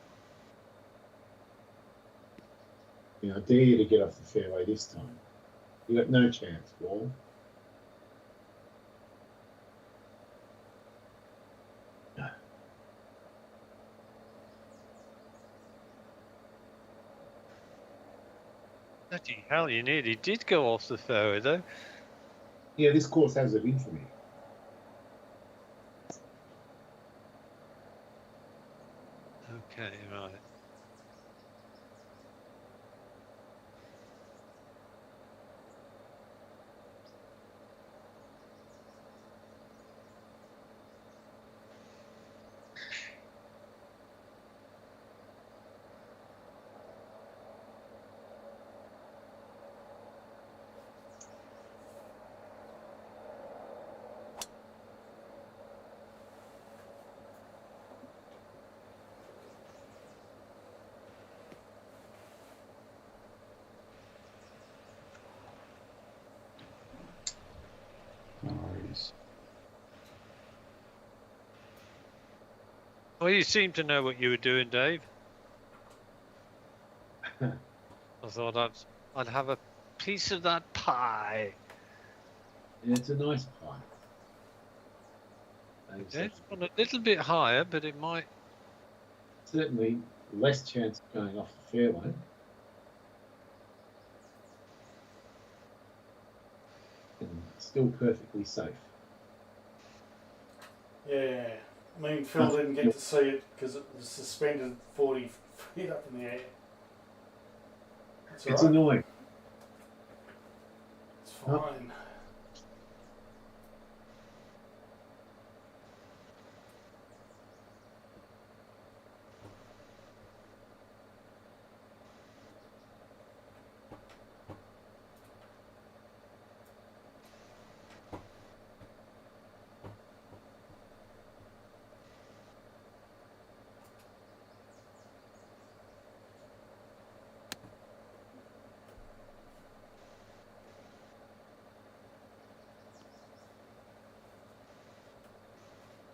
I dare you to get off the fairway this time. You got no chance, ball. Bloody hell, you nearly did go off the fairway, though. Yeah, this course has it in for me. goes. Well, you seem to know what you were doing, Dave. I thought I'd have a piece of that pie. Yeah, it's a nice pie. It's gone a little bit higher, but it might. Certainly less chance of going off the fairway. And still perfectly safe. Yeah. I mean, Phil didn't get to see it because it was suspended 40 feet up in the air. That's It's all right. annoying. It's fine.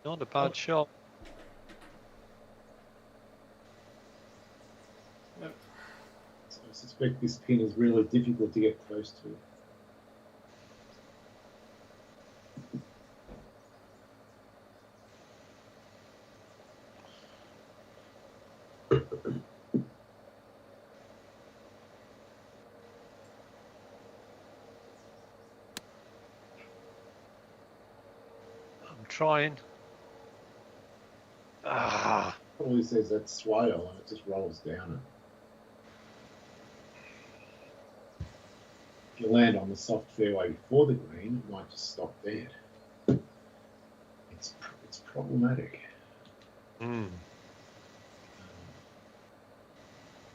Not a bad shot. So I suspect this pin is really difficult to get close to. I'm trying. Ah, Probably says that's swale and it just rolls down it. If you land on the soft fairway before the green, it might just stop dead. It's problematic. Need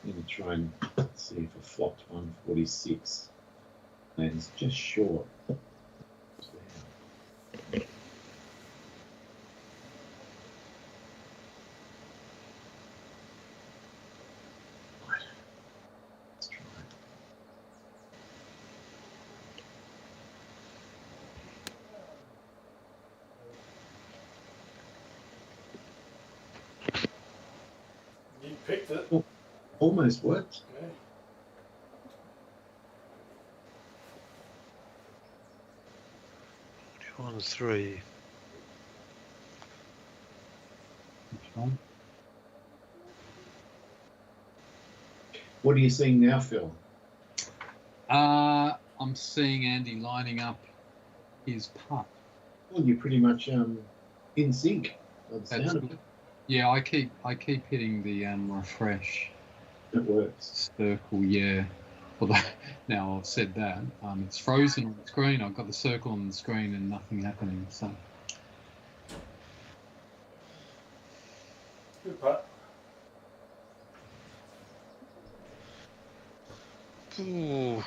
to try and see if a flopped 146 lands just short. Right. Let's try. You picked it. Almost worked. Yeah. on 3. Which one? What are you seeing now, Phil? I'm seeing Andy lining up his putt. Well, you're pretty much in sync by the sound of it. Yeah, I keep hitting the refresh It works. circle. Yeah. Although now I've said that, it's frozen on the screen. I've got the circle on the screen and nothing happening. So Good putt. Ooh.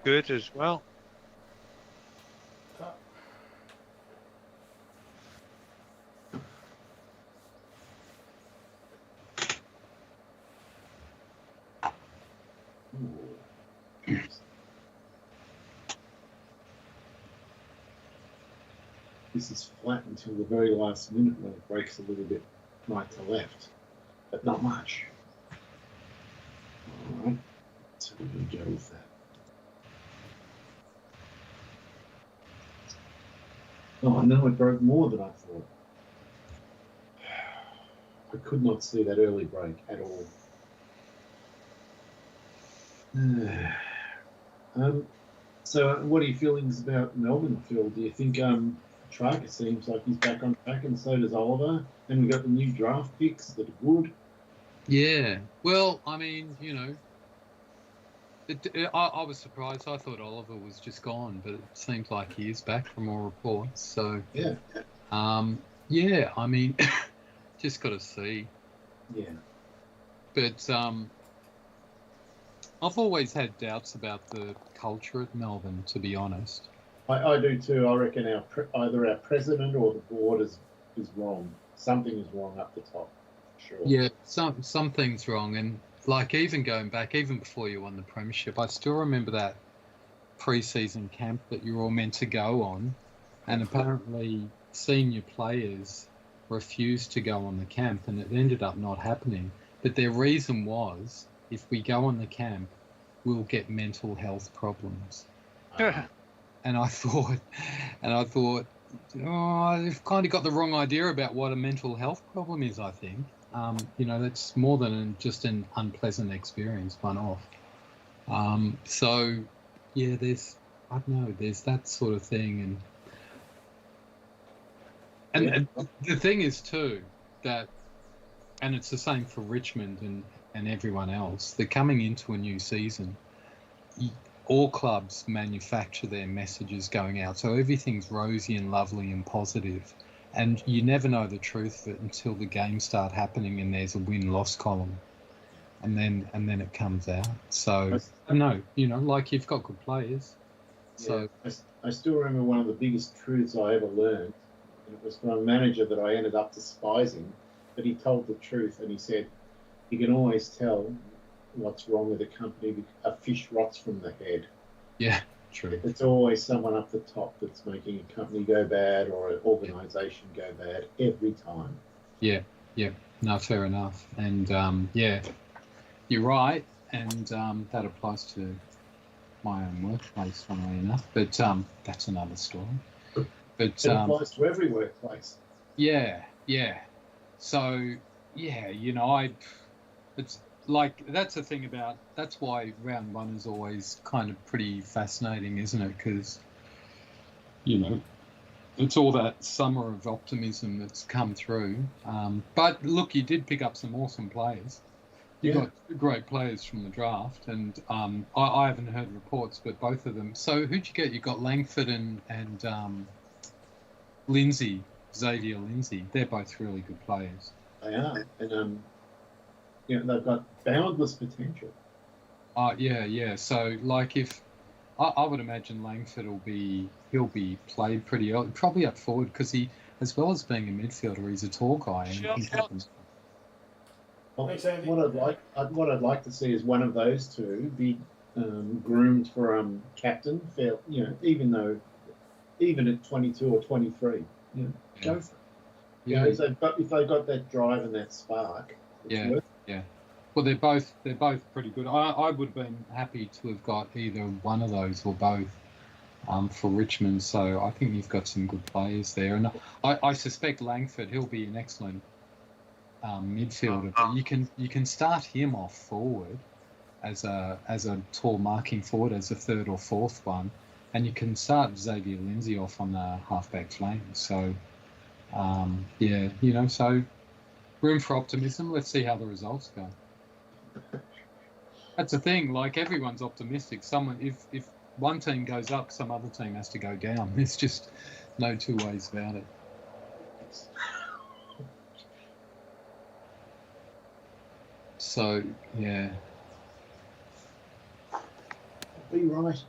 Good as well. Putt. Ooh. This is flat until the very last minute when it breaks a little bit right to left, but not much. All right, so we're going to go with that. Oh no, it broke more than I thought. I could not see that early break at all. So, what are your feelings about Melbourne, Phil? Do you think Tracker seems like he's back on track, and so does Oliver? And we got the new draft picks that are good. Yeah. Well, I mean, I was surprised. I thought Oliver was just gone, but it seems like he is back from all reports. So, Yeah, yeah. I mean, just got to see. yeah, But I've always had doubts about the culture at Melbourne, to be honest. I do too. I reckon either our president or the board is wrong. Something is wrong up the top. Sure. Yeah, something's wrong, and like even going back, even before you won the premiership, I still remember that pre-season camp that you were all meant to go on, and apparently senior players refused to go on the camp, and it ended up not happening. But their reason was, if we go on the camp, we'll get mental health problems. And I thought, oh, they've kind of got the wrong idea about what a mental health problem is, I think. That's more than just an unpleasant experience, one-off. So, yeah, there's that sort of thing. And the thing is, too, that, and it's the same for Richmond and everyone else, they're coming into a new season. All clubs manufacture their messages going out, so everything's rosy and lovely and positive, and you never know the truth of it until the games start happening and there's a win-loss column, and then it comes out. So no, like you've got good players. So yeah, I still remember one of the biggest truths I ever learned, and it was from a manager that I ended up despising, but he told the truth, and he said, "You can always tell what's wrong with a company. A fish rots from the head." Yeah, true. It's always someone up the top that's making a company go bad or an organisation go bad every time. Yeah. No, fair enough. And yeah, you're right. And that applies to my own workplace, funnily enough. But that's another story. But it applies to every workplace. Yeah. So yeah, it's like, that's the thing about, that's why round one is always kind of pretty fascinating, isn't it? Because, it's all that summer of optimism that's come through. But look, you did pick up some awesome players. You got great players from the draft, and I haven't heard reports, but both of them. So who'd you get? You got Langford and Lindsay, Xavier Lindsay. They're both really good players. They are, and they've got boundless potential. Yeah. So, like, if I would imagine Langford he'll be played pretty early, probably up forward, because he, as well as being a midfielder, he's a tall guy. And what I'd like to see is one of those two be groomed for captain. Even at 22 or 23, go for it. If they got that drive and that spark, it's worth it. Yeah. Well, they're both pretty good. I would have been happy to have got either one of those or both for Richmond. So I think you've got some good players there, and I suspect Langford, he'll be an excellent midfielder. But you can start him off forward as a tall marking forward, as a third or fourth one, and you can start Xavier Lindsay off on the halfback flank. So so room for optimism. Let's see how the results go. That's the thing. Like, everyone's optimistic. If one team goes up, some other team has to go down. There's just no two ways about it. So yeah. Be right.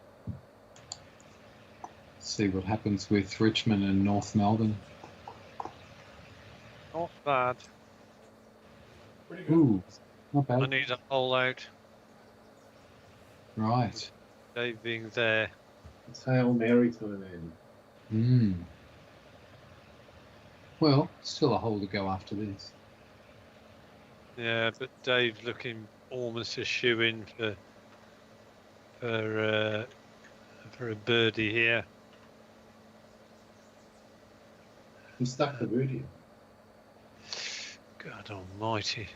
See what happens with Richmond and North Melbourne. Not bad. Pretty good. Ooh, not bad. I need a hole out. Right. Dave being there. It's Hail Mary time, Andy. Well, still a hole to go after this. Yeah, but Dave's looking almost a shoe-in for a birdie here. He stuck the birdie. God almighty.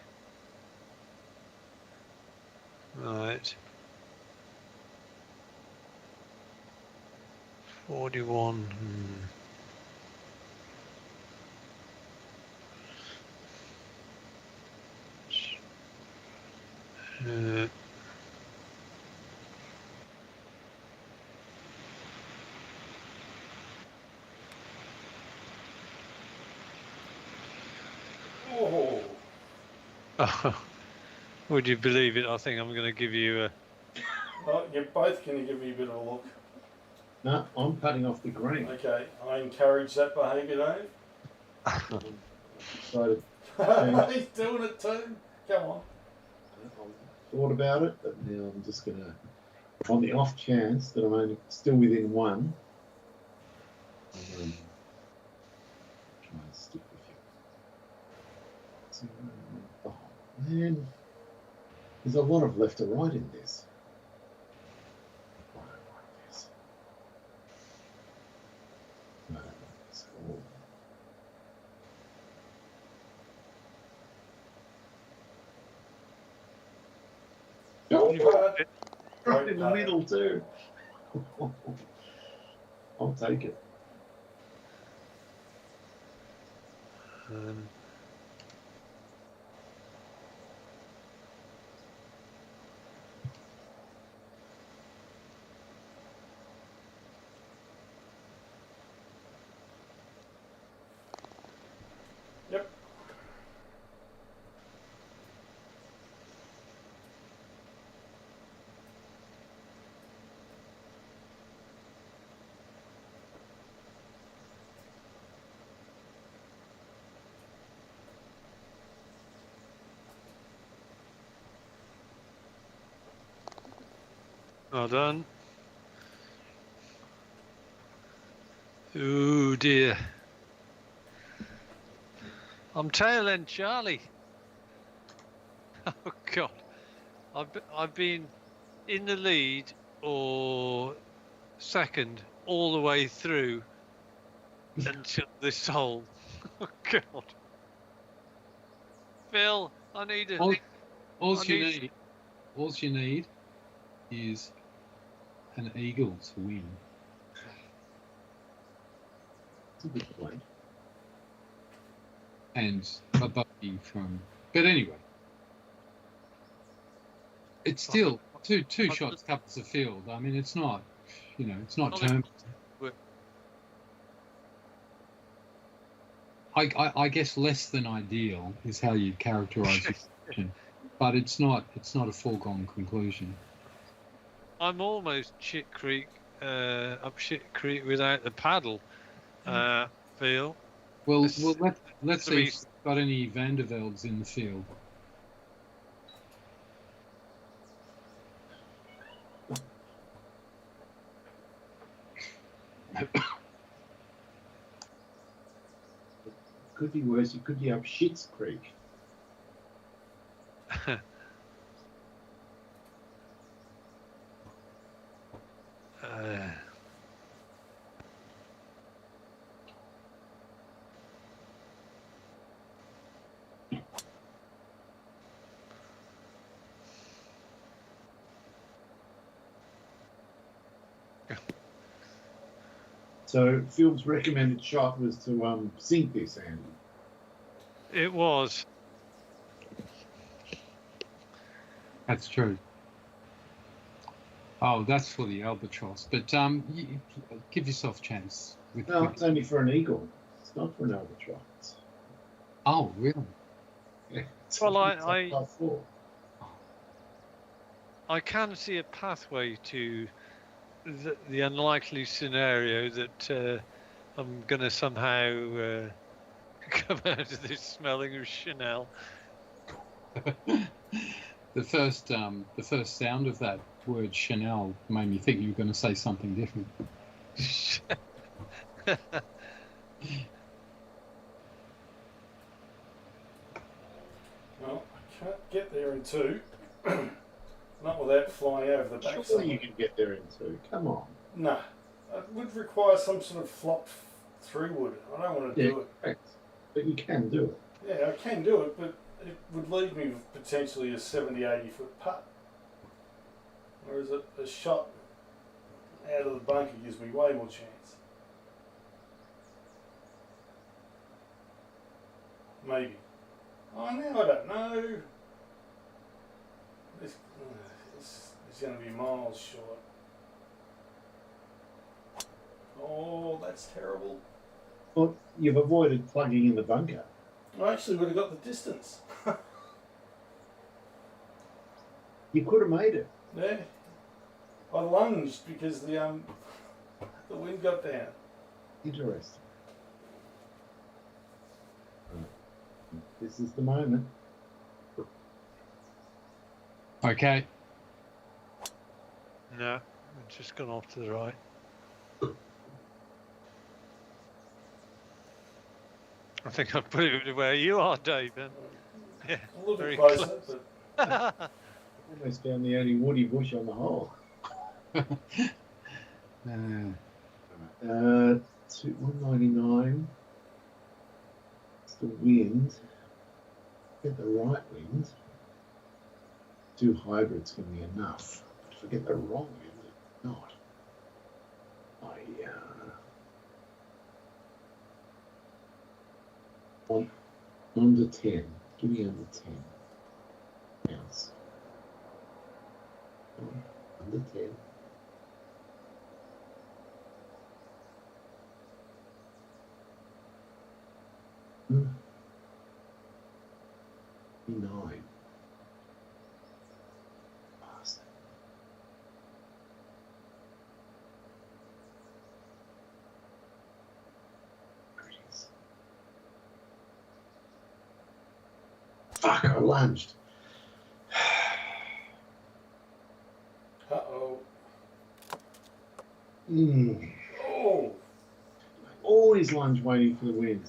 Right. 41. Uh, Oh, would you believe it? I think I'm going to give you a. well, you're both going to give me a bit of a look. No, I'm cutting off the green. Okay, I encourage that behaviour, Dave. Decided, He's doing it too. Come on. I thought about it, but now I'm just going to, on the off chance that I'm only still within one, try and stick with you. Oh, man. There's a lot of left to right in this. I don't like this. I don't like this at all. But Right in the middle too. I'll take it. Yep. Well done. Oh dear. I'm tail end Charlie. Oh God. I've been in the lead or second all the way through until this hole. Oh God. Phil, I need a. All you need is an eagle to win. That's a good point. And a bogey from. But anyway, it's still two shots couples of field. I mean, it's not, it's not term. I guess less than ideal is how you'd characterise it, but it's not a foregone conclusion. I'm almost Shit Creek, up Shit Creek without the paddle, Phil. Well, let's see if we've got any Vanderveldes in the field. Could be worse. You could be up Schitt's Creek. So Phil's recommended shot was to sink this, Andy. It was. That's true. Oh, that's for the albatross. But give yourself a chance. No, it's only for an eagle. It's not for an albatross. Oh, really? Yeah, Well, I can see a pathway to the unlikely scenario that I'm going to somehow come out of this smelling of Chanel. The first sound of that word Chanel made me think you were going to say something different. Well, I can't get there in two. Not without flying over the back. Surely you can get there in two. Come on. No. It would require some sort of flop through wood. I don't want to do it. Correct. But you can do it. Yeah, I can do it, but it would leave me with potentially a 70, 80 foot putt. Whereas a shot out of the bunker gives me way more chance. Maybe. Oh, now I don't know. This is going to be miles short. Oh, that's terrible. Well, you've avoided plugging in the bunker. I actually would have got the distance. You could have made it. Yeah. I lunged because the wind got down. Interesting. This is the moment. Okay. No, it's just gone off to the right. I think I'd put it where you are, Dave. Then. Yeah, A little very bit closer, close. but Almost found the only woody bush on the hole. 199. It's the wind. Get the right wind. 2 hybrids can be enough. If I get the wrong wind, it's not. Under 10. Give me under 10. Ounce. Under 10. Hmm. 9. Bastard. There it is. Fuck, I lunged. uh-oh. I Oh, always lunge waiting for the wind.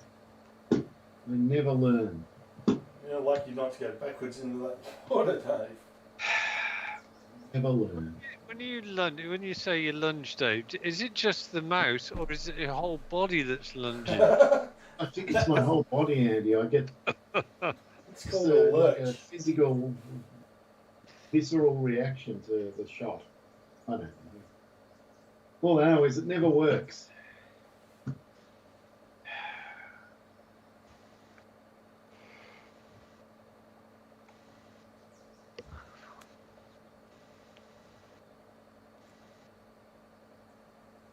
I never learn. you're lucky not to go backwards into that water, Dave. Never learn. When you lunge, when you say you lunge, Dave, is it just the mouth or is it your whole body that's lunging? I think it's my whole body, Andy. I get It's called a like a lurch. physical, visceral reaction to the shot. I don't know. All I know is it never works.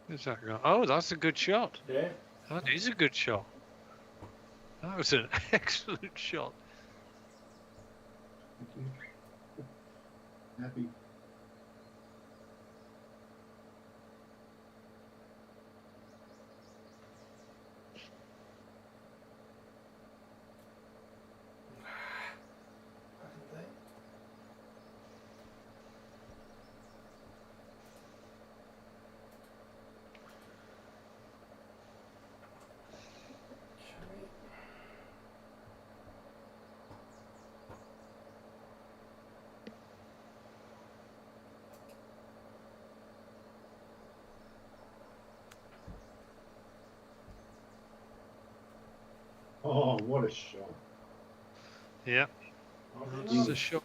Where's that gone? Oh, that's a good shot. Yeah. That is a good shot. That was an excellent shot. Thank you. Happy. Fucking thing. Okay. Oh, what a shot. Yeah, Okay. that's a shot.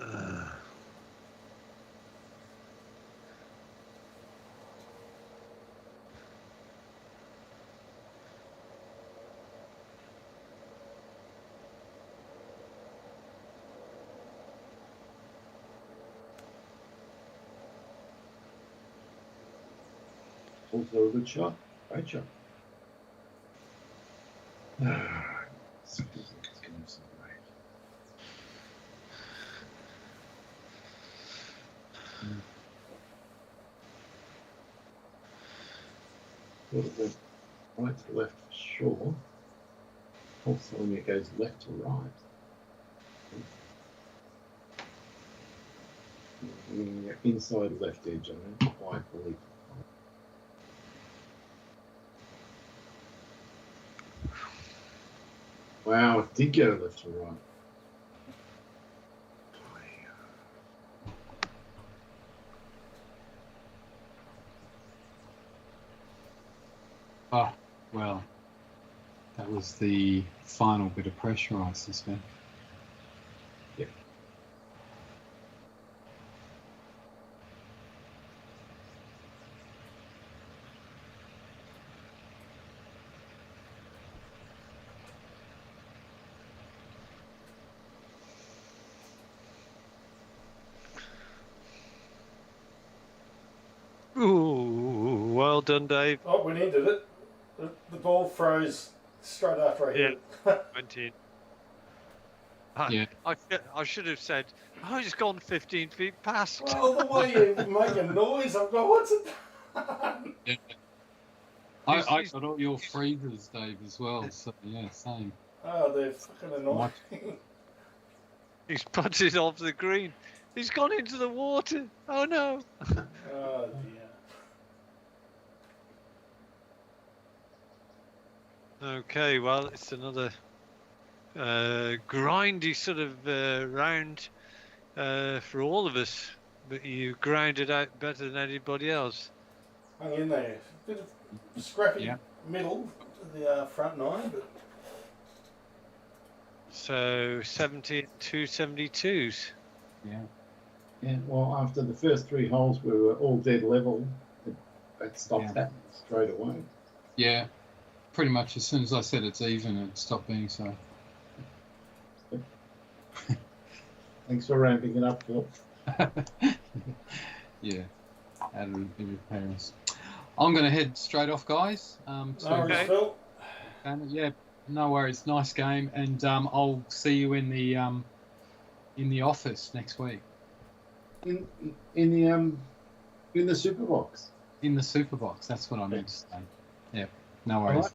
Uh, Also a good shot. Great shot. It's gonna have some great. Sort of went right to left for sure. Also, when it goes left to right. Inside left edge, I don't quite believe. Wow, it did go left to right. Oh, well, that was the final bit of pressure, I suspect. Yep. Well done, Dave. Oh, we needed it. The ball froze straight after I hit it. Went in. Yeah. I should have said, oh, he's gone 15 feet past. Well, the way you make a noise, I've gone, what's it? I got all your freezers, Dave, as well. So yeah, same. Oh, they're fucking annoying. He's putted off the green. He's gone into the water. Oh no. Oh dear. Okay, well, it's another grindy sort of round for all of us, but you ground it out better than anybody else. Hung in there. Bit of scrappy Yeah. middle to the front nine, but So 72-72s. Yeah. Yeah, well, after the first 3 holes, we were all dead level. It stopped happening straight away. Yeah. Pretty much as soon as I said it's even, it stopped being so. Thanks for ramping it up, Phil. Yeah. Added a bit of parents. I'm going to head straight off, guys. no worries, Phil. Yeah, no worries. Nice game, and I'll see you in the office next week. In the super box. In the super box. That's what I meant to say. Yeah. No worries.